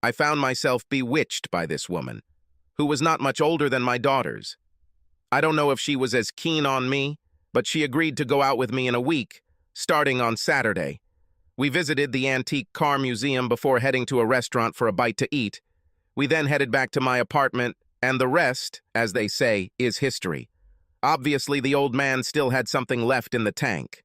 I found myself bewitched by this woman, who was not much older than my daughters. I don't know if she was as keen on me, but she agreed to go out with me in a week, starting on Saturday. We visited the antique car museum before heading to a restaurant for a bite to eat. We then headed back to my apartment, and the rest, as they say, is history. Obviously, the old man still had something left in the tank.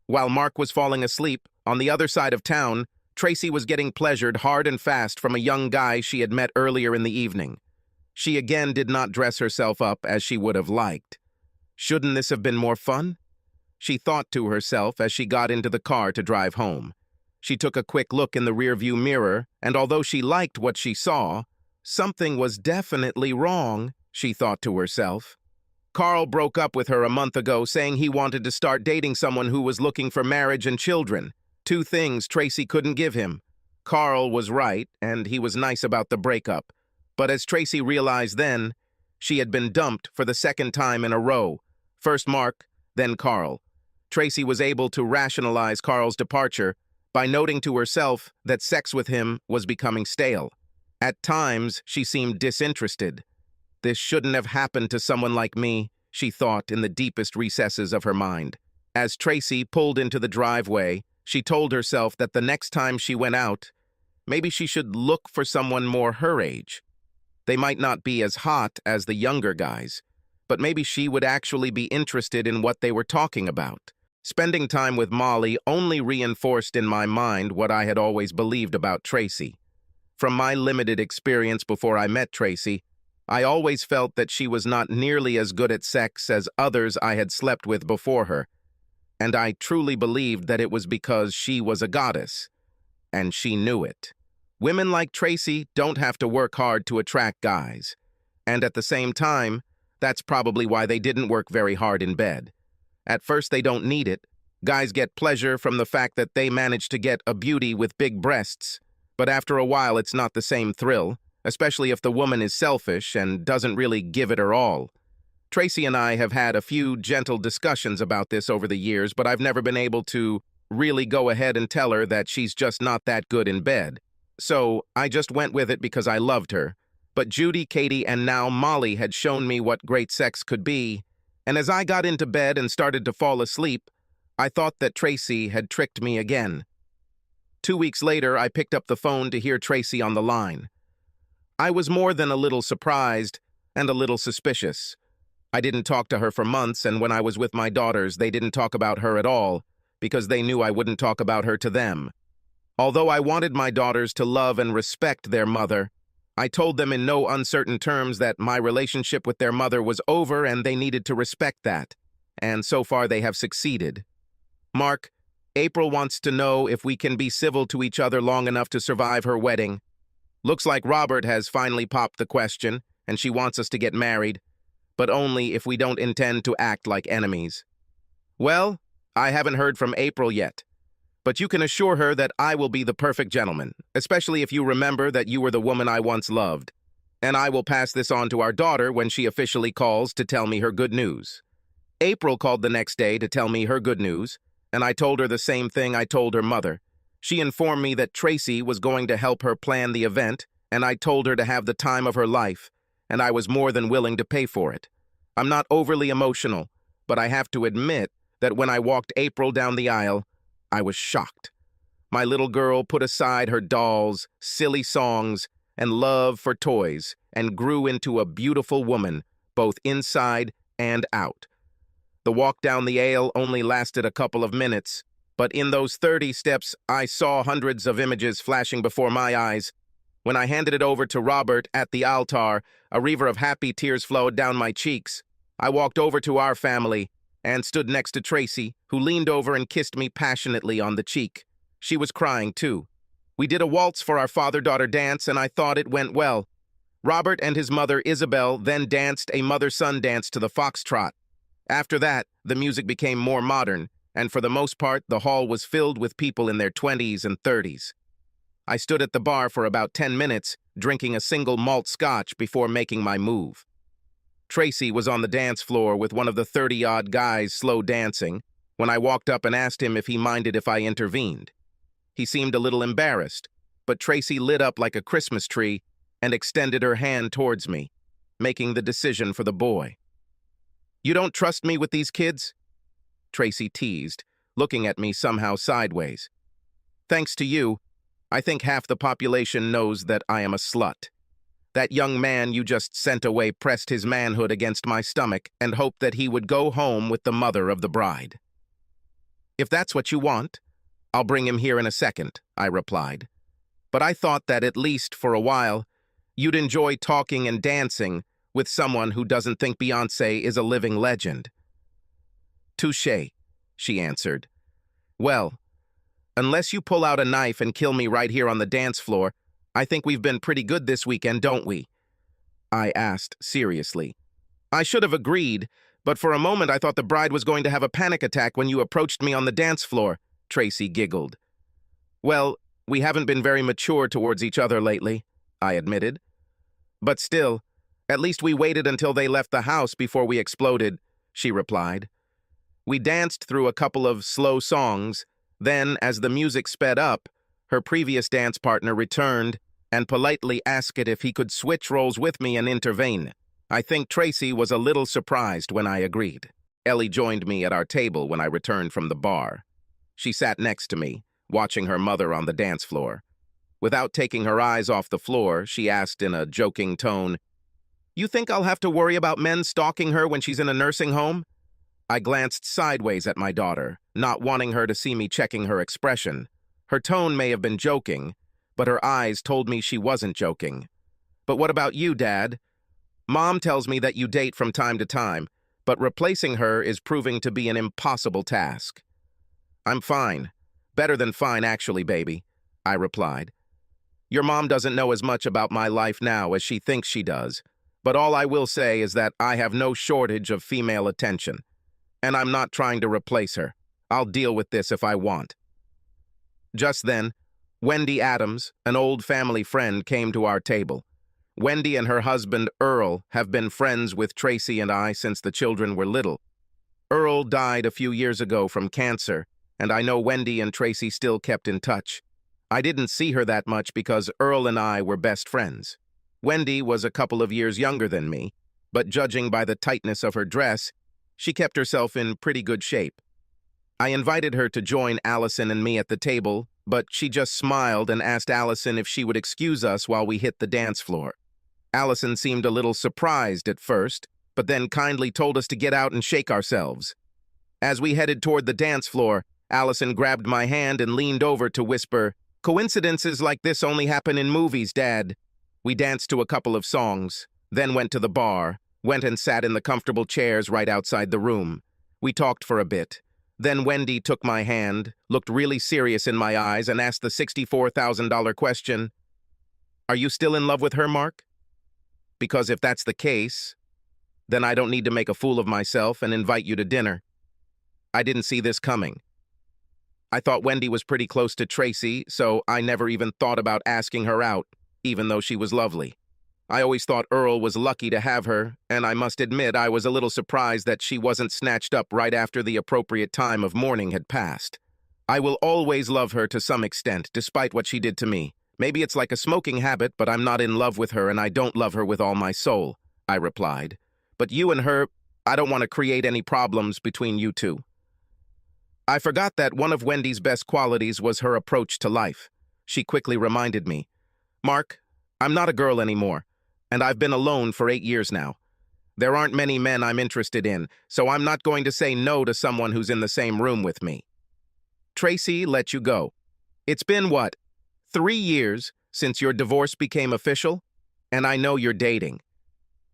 While Mark was falling asleep, on the other side of town, Tracy was getting pleasured hard and fast from a young guy she had met earlier in the evening. She again did not dress herself up as she would have liked. Shouldn't this have been more fun? She thought to herself as she got into the car to drive home. She took a quick look in the rearview mirror, and although she liked what she saw, something was definitely wrong, she thought to herself. Carl broke up with her a month ago, saying he wanted to start dating someone who was looking for marriage and children. 2 things Tracy couldn't give him. Carl was right, and he was nice about the breakup. But as Tracy realized then, she had been dumped for the 2nd time in a row. First Mark, then Carl. Tracy was able to rationalize Carl's departure by noting to herself that sex with him was becoming stale. At times, she seemed disinterested. This shouldn't have happened to someone like me, she thought in the deepest recesses of her mind. As Tracy pulled into the driveway, she told herself that the next time she went out, maybe she should look for someone more her age. They might not be as hot as the younger guys, but maybe she would actually be interested in what they were talking about. Spending time with Molly only reinforced in my mind what I had always believed about Tracy. From my limited experience before I met Tracy, I always felt that she was not nearly as good at sex as others I had slept with before her, and I truly believed that it was because she was a goddess, and she knew it. Women like Tracy don't have to work hard to attract guys, and at the same time, that's probably why they didn't work very hard in bed. At first, they don't need it. Guys get pleasure from the fact that they manage to get a beauty with big breasts, but after a while, it's not the same thrill, especially if the woman is selfish and doesn't really give it her all. Tracy and I have had a few gentle discussions about this over the years, but I've never been able to really go ahead and tell her that she's just not that good in bed. So I just went with it because I loved her. But Judy, Katie, and now Molly had shown me what great sex could be, and as I got into bed and started to fall asleep, I thought that Tracy had tricked me again. 2 weeks later, I picked up the phone to hear Tracy on the line. I was more than a little surprised and a little suspicious. I didn't talk to her for months, and when I was with my daughters, they didn't talk about her at all, because they knew I wouldn't talk about her to them. Although I wanted my daughters to love and respect their mother, I told them in no uncertain terms that my relationship with their mother was over and they needed to respect that, and so far they have succeeded. Mark, April wants to know if we can be civil to each other long enough to survive her wedding. Looks like Robert has finally popped the question, and she wants us to get married, but only if we don't intend to act like enemies. Well, I haven't heard from April yet, but you can assure her that I will be the perfect gentleman, especially if you remember that you were the woman I once loved. And I will pass this on to our daughter when she officially calls to tell me her good news. April called the next day to tell me her good news, and I told her the same thing I told her mother. She informed me that Tracy was going to help her plan the event, and I told her to have the time of her life, and I was more than willing to pay for it. I'm not overly emotional, but I have to admit that when I walked April down the aisle, I was shocked. My little girl put aside her dolls, silly songs, and love for toys and grew into a beautiful woman, both inside and out. The walk down the aisle only lasted a couple of minutes, but in those 30 steps, I saw hundreds of images flashing before my eyes. When I handed it over to Robert at the altar, a river of happy tears flowed down my cheeks. I walked over to our family and stood next to Tracy, who leaned over and kissed me passionately on the cheek. She was crying, too. We did a waltz for our father-daughter dance, and I thought it went well. Robert and his mother, Isabel, then danced a mother-son dance to the foxtrot. After that, the music became more modern, and for the most part, the hall was filled with people in their 20s and 30s. I stood at the bar for about 10 minutes, drinking a single malt scotch before making my move. Tracy was on the dance floor with one of the 30-odd guys slow dancing when I walked up and asked him if he minded if I intervened. He seemed a little embarrassed, but Tracy lit up like a Christmas tree and extended her hand towards me, making the decision for the boy. "You don't trust me with these kids?" Tracy teased, looking at me somehow sideways. "Thanks to you, I think half the population knows that I am a slut. That young man you just sent away pressed his manhood against my stomach and hoped that he would go home with the mother of the bride." "If that's what you want, I'll bring him here in a second," I replied. "But I thought that at least for a while, you'd enjoy talking and dancing with someone who doesn't think Beyoncé is a living legend." "Touché," she answered. "Well, unless you pull out a knife and kill me right here on the dance floor, I think we've been pretty good this weekend, don't we?" I asked seriously. "I should have agreed, but for a moment I thought the bride was going to have a panic attack when you approached me on the dance floor," Tracy giggled. "Well, we haven't been very mature towards each other lately," I admitted. "But still, at least we waited until they left the house before we exploded," she replied. We danced through a couple of slow songs. Then, as the music sped up, her previous dance partner returned and politely asked if he could switch roles with me and intervene. I think Tracy was a little surprised when I agreed. Ellie joined me at our table when I returned from the bar. She sat next to me, watching her mother on the dance floor. Without taking her eyes off the floor, she asked in a joking tone, "You think I'll have to worry about men stalking her when she's in a nursing home?" I glanced sideways at my daughter, not wanting her to see me checking her expression. Her tone may have been joking, but her eyes told me she wasn't joking. "But what about you, Dad? Mom tells me that you date from time to time, but replacing her is proving to be an impossible task." "I'm fine. Better than fine, actually, baby," I replied. "Your mom doesn't know as much about my life now as she thinks she does, but all I will say is that I have no shortage of female attention. And I'm not trying to replace her. I'll deal with this if I want." Just then, Wendy Adams, an old family friend, came to our table. Wendy and her husband, Earl, have been friends with Tracy and I since the children were little. Earl died a few years ago from cancer, and I know Wendy and Tracy still kept in touch. I didn't see her that much because Earl and I were best friends. Wendy was a couple of years younger than me, but judging by the tightness of her dress, she kept herself in pretty good shape. I invited her to join Allison and me at the table, but she just smiled and asked Allison if she would excuse us while we hit the dance floor. Allison seemed a little surprised at first, but then kindly told us to get out and shake ourselves. As we headed toward the dance floor, Allison grabbed my hand and leaned over to whisper, "Coincidences like this only happen in movies, Dad." We danced to a couple of songs, then went to the bar, went and sat in the comfortable chairs right outside the room. We talked for a bit. Then Wendy took my hand, looked really serious in my eyes, and asked the $64,000 question, "Are you still in love with her, Mark? Because if that's the case, then I don't need to make a fool of myself and invite you to dinner." I didn't see this coming. I thought Wendy was pretty close to Tracy, so I never even thought about asking her out, even though she was lovely. I always thought Earl was lucky to have her, and I must admit I was a little surprised that she wasn't snatched up right after the appropriate time of mourning had passed. I will always love her to some extent, despite what she did to me. Maybe it's like a smoking habit, but I'm not in love with her and I don't love her with all my soul, I replied. But you and her, I don't want to create any problems between you two. I forgot that one of Wendy's best qualities was her approach to life. She quickly reminded me, "Mark, I'm not a girl anymore, and I've been alone for 8 years now. There aren't many men I'm interested in, so I'm not going to say no to someone who's in the same room with me. Tracy let you go. It's been, what, 3 years since your divorce became official? And I know you're dating.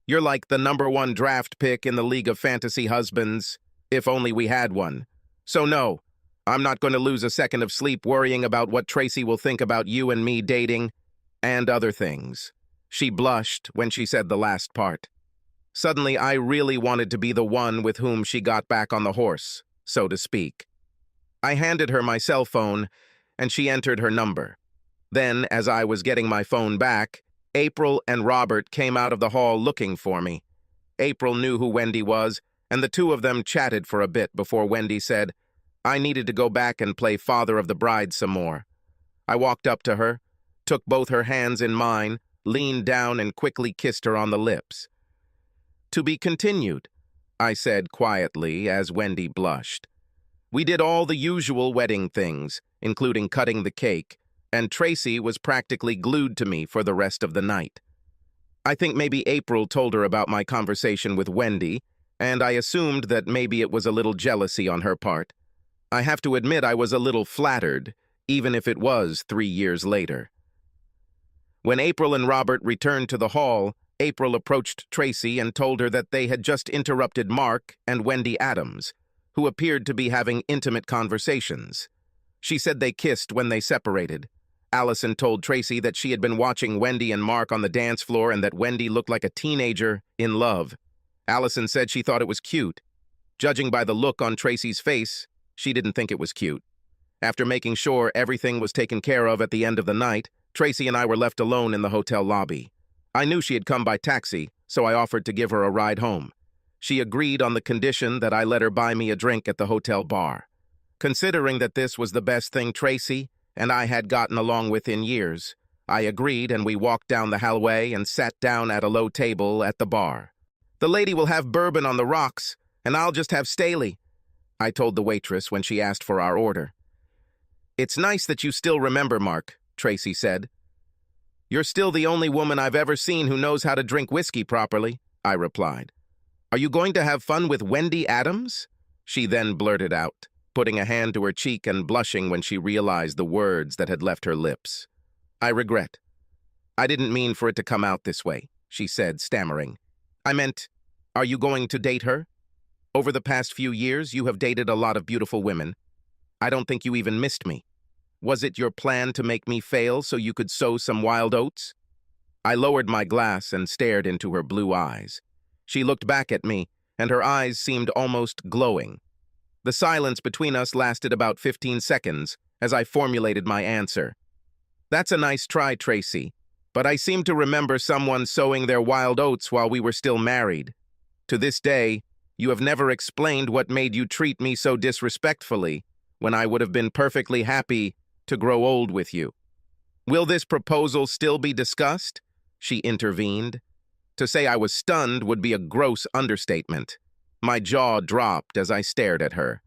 You're like the #1 draft pick in the League of Fantasy Husbands, if only we had one. So no, I'm not going to lose a second of sleep worrying about what Tracy will think about you and me dating, and other things." She blushed when she said the last part. Suddenly, I really wanted to be the one with whom she got back on the horse, so to speak. I handed her my cell phone, and she entered her number. Then, as I was getting my phone back, April and Robert came out of the hall looking for me. April knew who Wendy was, and the two of them chatted for a bit before Wendy said, I needed to go back and play father of the bride some more. I walked up to her, took both her hands in mine, leaned down and quickly kissed her on the lips. "To be continued," I said quietly as Wendy blushed. We did all the usual wedding things, including cutting the cake, and Tracy was practically glued to me for the rest of the night. I think maybe April told her about my conversation with Wendy, and I assumed that maybe it was a little jealousy on her part. I have to admit I was a little flattered, even if it was 3 years later. When April and Robert returned to the hall, April approached Tracy and told her that they had just interrupted Mark and Wendy Adams, who appeared to be having intimate conversations. She said they kissed when they separated. Allison told Tracy that she had been watching Wendy and Mark on the dance floor and that Wendy looked like a teenager in love. Allison said she thought it was cute. Judging by the look on Tracy's face, she didn't think it was cute. After making sure everything was taken care of at the end of the night, Tracy and I were left alone in the hotel lobby. I knew she had come by taxi, so I offered to give her a ride home. She agreed on the condition that I let her buy me a drink at the hotel bar. Considering that this was the best thing Tracy and I had gotten along with in years, I agreed and we walked down the hallway and sat down at a low table at the bar. The lady will have bourbon on the rocks, and I'll just have Staley, I told the waitress when she asked for our order. It's nice that you still remember, Mark, Tracy said. You're still the only woman I've ever seen who knows how to drink whiskey properly, I replied. Are you going to have fun with Wendy Adams? She then blurted out, putting a hand to her cheek and blushing when she realized the words that had left her lips. I regret. I didn't mean for it to come out this way, she said, stammering. I meant, are you going to date her? Over the past few years, you have dated a lot of beautiful women. I don't think you even missed me. Was it your plan to make me fail so you could sow some wild oats? I lowered my glass and stared into her blue eyes. She looked back at me, and her eyes seemed almost glowing. The silence between us lasted about 15 seconds as I formulated my answer. That's a nice try, Tracy, but I seem to remember someone sowing their wild oats while we were still married. To this day, you have never explained what made you treat me so disrespectfully when I would have been perfectly happy to grow old with you. Will this proposal still be discussed? She intervened. To say I was stunned would be a gross understatement. My jaw dropped as I stared at her.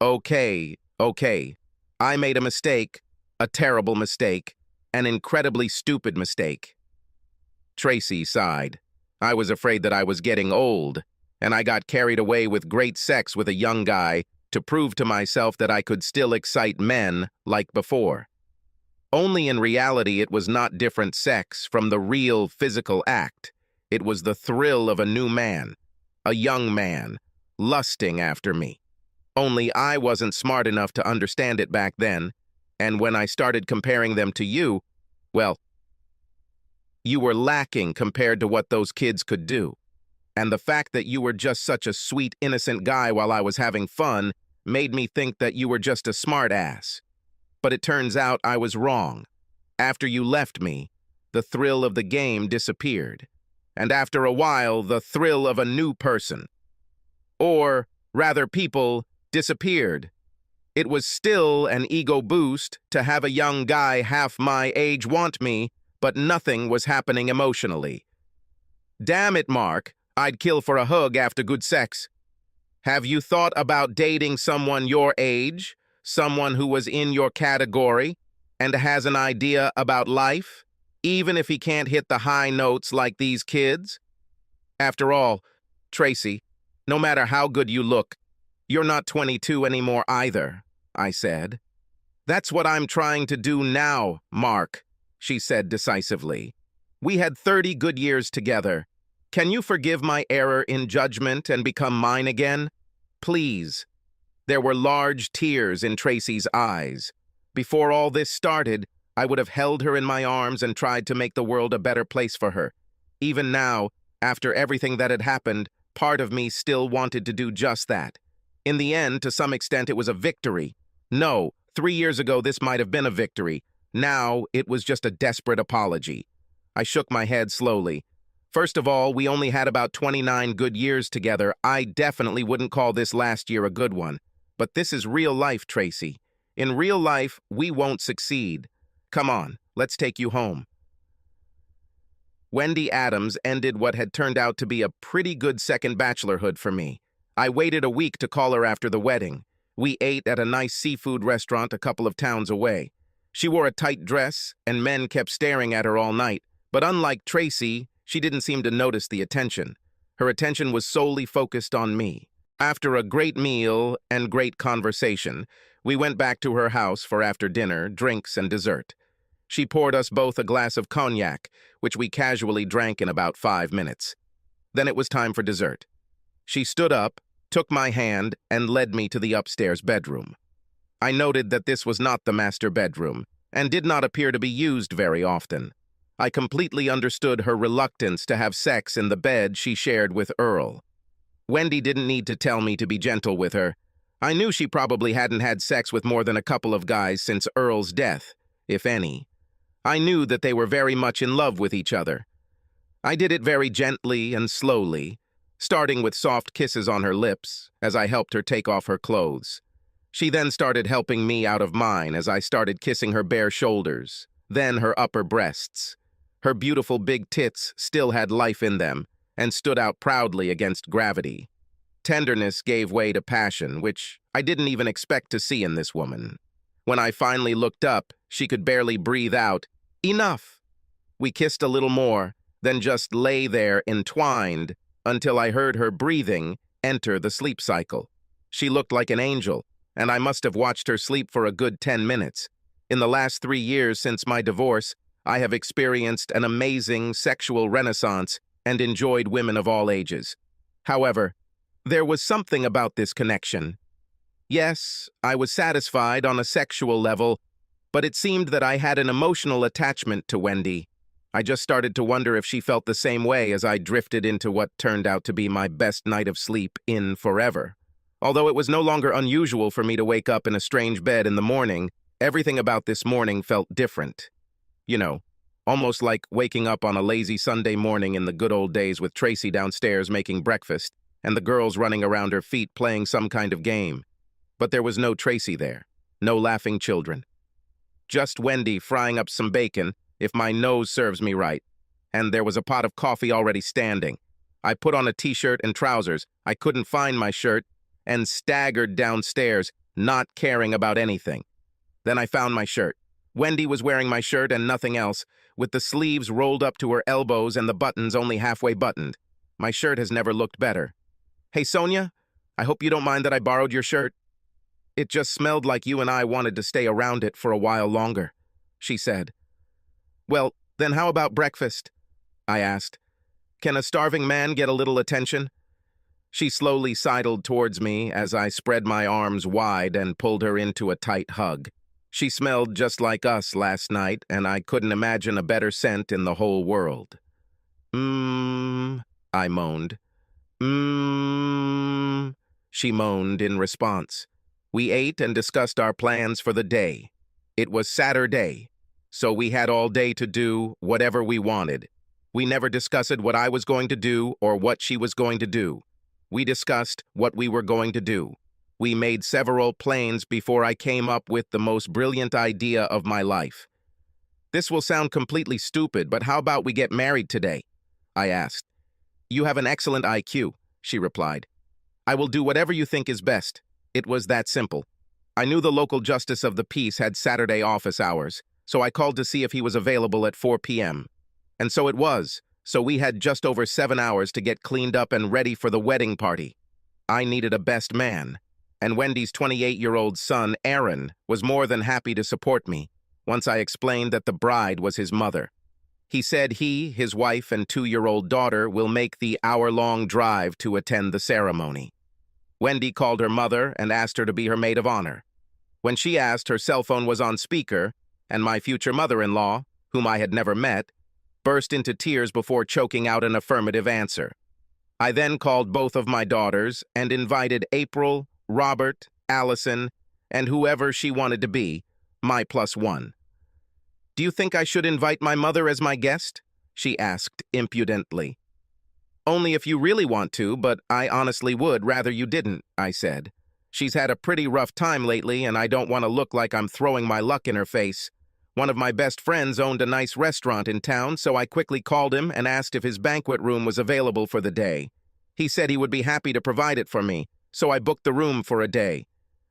Okay. I made a mistake, a terrible mistake, an incredibly stupid mistake. Tracy sighed. I was afraid that I was getting old, and I got carried away with great sex with a young guy to prove to myself that I could still excite men like before. Only in reality it was not different sex from the real physical act. It was the thrill of a new man, a young man, lusting after me. Only I wasn't smart enough to understand it back then, and when I started comparing them to you, well, you were lacking compared to what those kids could do. And the fact that you were just such a sweet, innocent guy while I was having fun made me think that you were just a smart ass. But it turns out I was wrong. After you left me, the thrill of the game disappeared. And after a while, the thrill of a new person, or rather people, disappeared. It was still an ego boost to have a young guy half my age want me, but nothing was happening emotionally. Damn it, Mark. I'd kill for a hug after good sex. Have you thought about dating someone your age, someone who was in your category, and has an idea about life, even if he can't hit the high notes like these kids? After all, Tracy, no matter how good you look, you're not 22 anymore either, I said. That's what I'm trying to do now, Mark, she said decisively. We had 30 good years together. Can you forgive my error in judgment and become mine again? Please. There were large tears in Tracy's eyes. Before all this started, I would have held her in my arms and tried to make the world a better place for her. Even now, after everything that had happened, part of me still wanted to do just that. In the end, to some extent, it was a victory. No, 3 years ago this might have been a victory. Now, it was just a desperate apology. I shook my head slowly. First of all, we only had about 29 good years together. I definitely wouldn't call this last year a good one. But this is real life, Tracy. In real life, we won't succeed. Come on, let's take you home. Wendy Adams ended what had turned out to be a pretty good second bachelorhood for me. I waited a week to call her after the wedding. We ate at a nice seafood restaurant a couple of towns away. She wore a tight dress, and men kept staring at her all night. But unlike Tracy, she didn't seem to notice the attention. Her attention was solely focused on me. After a great meal and great conversation, we went back to her house for after dinner, drinks, and dessert. She poured us both a glass of cognac, which we casually drank in about 5 minutes. Then it was time for dessert. She stood up, took my hand, and led me to the upstairs bedroom. I noted that this was not the master bedroom, and did not appear to be used very often. I completely understood her reluctance to have sex in the bed she shared with Earl. Wendy didn't need to tell me to be gentle with her. I knew she probably hadn't had sex with more than a couple of guys since Earl's death, if any. I knew that they were very much in love with each other. I did it very gently and slowly, starting with soft kisses on her lips as I helped her take off her clothes. She then started helping me out of mine as I started kissing her bare shoulders, then her upper breasts. Her beautiful big tits still had life in them, and stood out proudly against gravity. Tenderness gave way to passion, which I didn't even expect to see in this woman. When I finally looked up, she could barely breathe out, "Enough!" We kissed a little more, then just lay there entwined until I heard her breathing enter the sleep cycle. She looked like an angel, and I must have watched her sleep for a good 10 minutes. In the last 3 years since my divorce, I have experienced an amazing sexual renaissance and enjoyed women of all ages. However, there was something about this connection. Yes, I was satisfied on a sexual level, but it seemed that I had an emotional attachment to Wendy. I just started to wonder if she felt the same way as I drifted into what turned out to be my best night of sleep in forever. Although it was no longer unusual for me to wake up in a strange bed in the morning, everything about this morning felt different. You know, almost like waking up on a lazy Sunday morning in the good old days with Tracy downstairs making breakfast and the girls running around her feet playing some kind of game. But there was no Tracy there, no laughing children. Just Wendy frying up some bacon, if my nose serves me right, and there was a pot of coffee already standing. I put on a t-shirt and trousers, I couldn't find my shirt, and staggered downstairs, not caring about anything. Then I found my shirt. Wendy was wearing my shirt and nothing else, with the sleeves rolled up to her elbows and the buttons only halfway buttoned. My shirt has never looked better. "Hey, Sonia, I hope you don't mind that I borrowed your shirt. It just smelled like you and I wanted to stay around it for a while longer," she said. "Well, then how about breakfast?" I asked. "Can a starving man get a little attention?" She slowly sidled towards me as I spread my arms wide and pulled her into a tight hug. She smelled just like us last night, and I couldn't imagine a better scent in the whole world. I moaned. She moaned in response. We ate and discussed our plans for the day. It was Saturday, so we had all day to do whatever we wanted. We never discussed what I was going to do or what she was going to do. We discussed what we were going to do. We made several plans before I came up with the most brilliant idea of my life. "This will sound completely stupid, but how about we get married today?" I asked. "You have an excellent IQ," she replied. "I will do whatever you think is best." It was that simple. I knew the local justice of the peace had Saturday office hours, so I called to see if he was available at 4 p.m. And so it was, so we had just over 7 hours to get cleaned up and ready for the wedding party. I needed a best man, and Wendy's 28-year-old son, Aaron, was more than happy to support me once I explained that the bride was his mother. He said he, his wife, and 2-year-old daughter will make the hour-long drive to attend the ceremony. Wendy called her mother and asked her to be her maid of honor. When she asked, her cell phone was on speaker, and my future mother-in-law, whom I had never met, burst into tears before choking out an affirmative answer. I then called both of my daughters and invited April, Robert, Allison, and whoever she wanted to be, my +1. "Do you think I should invite my mother as my guest?" she asked impudently. "Only if you really want to, but I honestly would rather you didn't," I said. "She's had a pretty rough time lately, and I don't want to look like I'm throwing my luck in her face. One of my best friends owned a nice restaurant in town, so I quickly called him and asked if his banquet room was available for the day. He said he would be happy to provide it for me, so I booked the room for a day.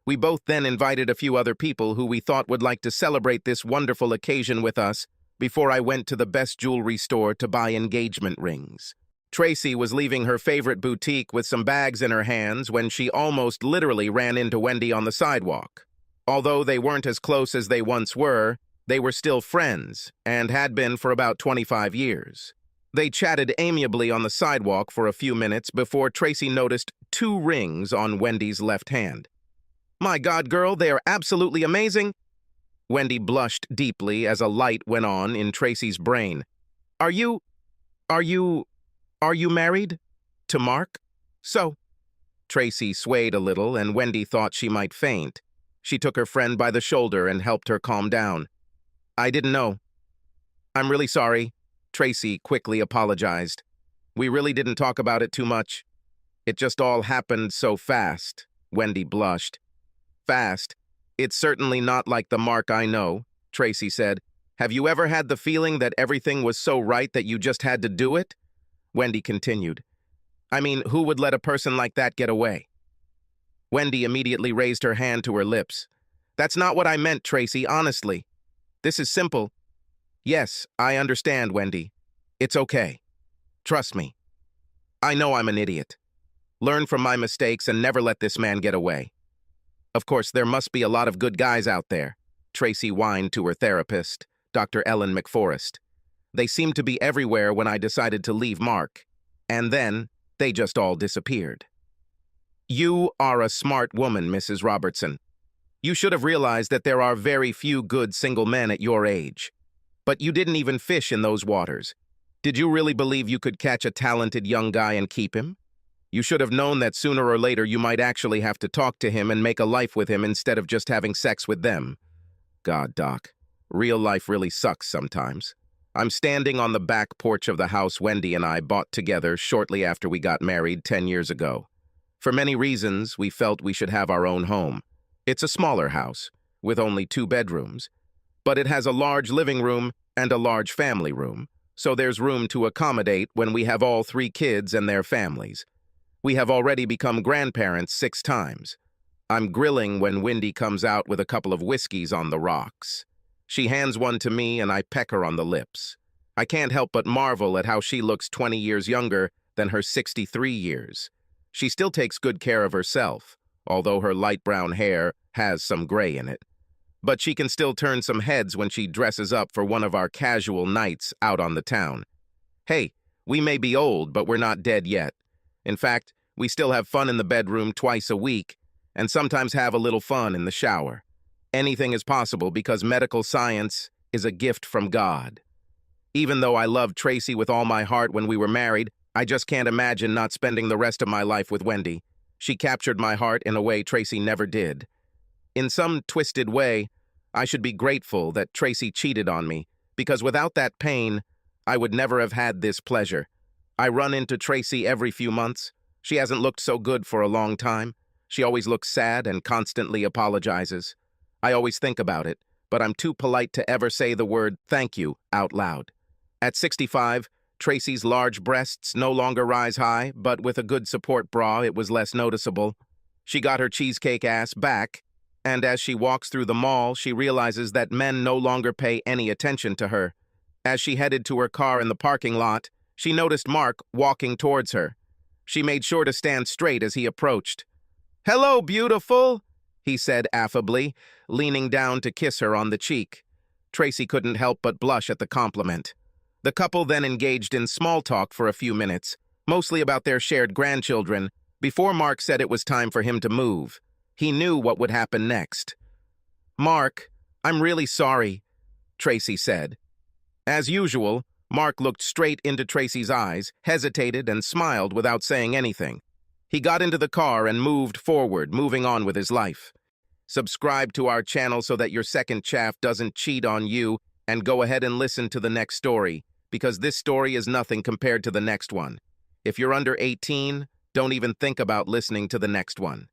We both then invited a few other people who we thought would like to celebrate this wonderful occasion with us before I went to the best jewelry store to buy engagement rings. Tracy was leaving her favorite boutique with some bags in her hands when she almost literally ran into Wendy on the sidewalk. Although they weren't as close as they once were, they were still friends and had been for about 25 years. They chatted amiably on the sidewalk for a few minutes before Tracy noticed 2 rings on Wendy's left hand. "My God, girl, they are absolutely amazing." Wendy blushed deeply as a light went on in Tracy's brain. Are you married? To Mark?" "So." Tracy swayed a little, and Wendy thought she might faint. She took her friend by the shoulder and helped her calm down. "I didn't know." "I'm really sorry," Tracy quickly apologized. "We really didn't talk about it too much. It just all happened so fast." Wendy blushed. "Fast? It's certainly not like the Mark I know," Tracy said. "Have you ever had the feeling that everything was so right that you just had to do it? Wendy continued. I mean, who would let a person like that get away? Wendy immediately raised her hand to her lips. That's not what I meant, Tracy, honestly. This is simple. Yes, I understand, Wendy. It's okay. Trust me. I know I'm an idiot. Learn from my mistakes and never let this man get away. Of course, there must be a lot of good guys out there, Tracy whined to her therapist, Dr. Ellen McForrest. They seemed to be everywhere when I decided to leave Mark. And then, they just all disappeared. You are a smart woman, Mrs. Robertson. You should have realized that there are very few good single men at your age. But you didn't even fish in those waters. Did you really believe you could catch a talented young guy and keep him? You should have known that sooner or later you might actually have to talk to him and make a life with him instead of just having sex with them. God, Doc, real life really sucks sometimes. I'm standing on the back porch of the house Wendy and I bought together shortly after we got married 10 years ago. For many reasons, we felt we should have our own home. It's a smaller house, with only 2 bedrooms, but it has a large living room and a large family room, so there's room to accommodate when we have all 3 kids and their families. We have already become grandparents 6 times. I'm grilling when Wendy comes out with a couple of whiskeys on the rocks. She hands one to me and I peck her on the lips. I can't help but marvel at how she looks 20 years younger than her 63 years. She still takes good care of herself, although her light brown hair has some gray in it. But she can still turn some heads when she dresses up for one of our casual nights out on the town. Hey, we may be old, but we're not dead yet. In fact, we still have fun in the bedroom twice a week, and sometimes have a little fun in the shower. Anything is possible because medical science is a gift from God. Even though I loved Tracy with all my heart when we were married, I just can't imagine not spending the rest of my life with Wendy. She captured my heart in a way Tracy never did. In some twisted way, I should be grateful that Tracy cheated on me, because without that pain, I would never have had this pleasure. I run into Tracy every few months. She hasn't looked so good for a long time. She always looks sad and constantly apologizes. I always think about it, but I'm too polite to ever say the word thank you out loud. At 65, Tracy's large breasts no longer rise high, but with a good support bra, it was less noticeable. She got her cheesecake ass back, and as she walks through the mall, she realizes that men no longer pay any attention to her. As she headed to her car in the parking lot, she noticed Mark walking towards her. She made sure to stand straight as he approached. "Hello, beautiful," he said affably, leaning down to kiss her on the cheek. Tracy couldn't help but blush at the compliment. The couple then engaged in small talk for a few minutes, mostly about their shared grandchildren, before Mark said it was time for him to move. He knew what would happen next. "Mark, I'm really sorry," Tracy said. As usual, Mark looked straight into Tracy's eyes, hesitated, and smiled without saying anything. He got into the car and moved forward, moving on with his life. Subscribe to our channel so that your second chaff doesn't cheat on you, and go ahead and listen to the next story, because this story is nothing compared to the next one. If you're under 18, don't even think about listening to the next one.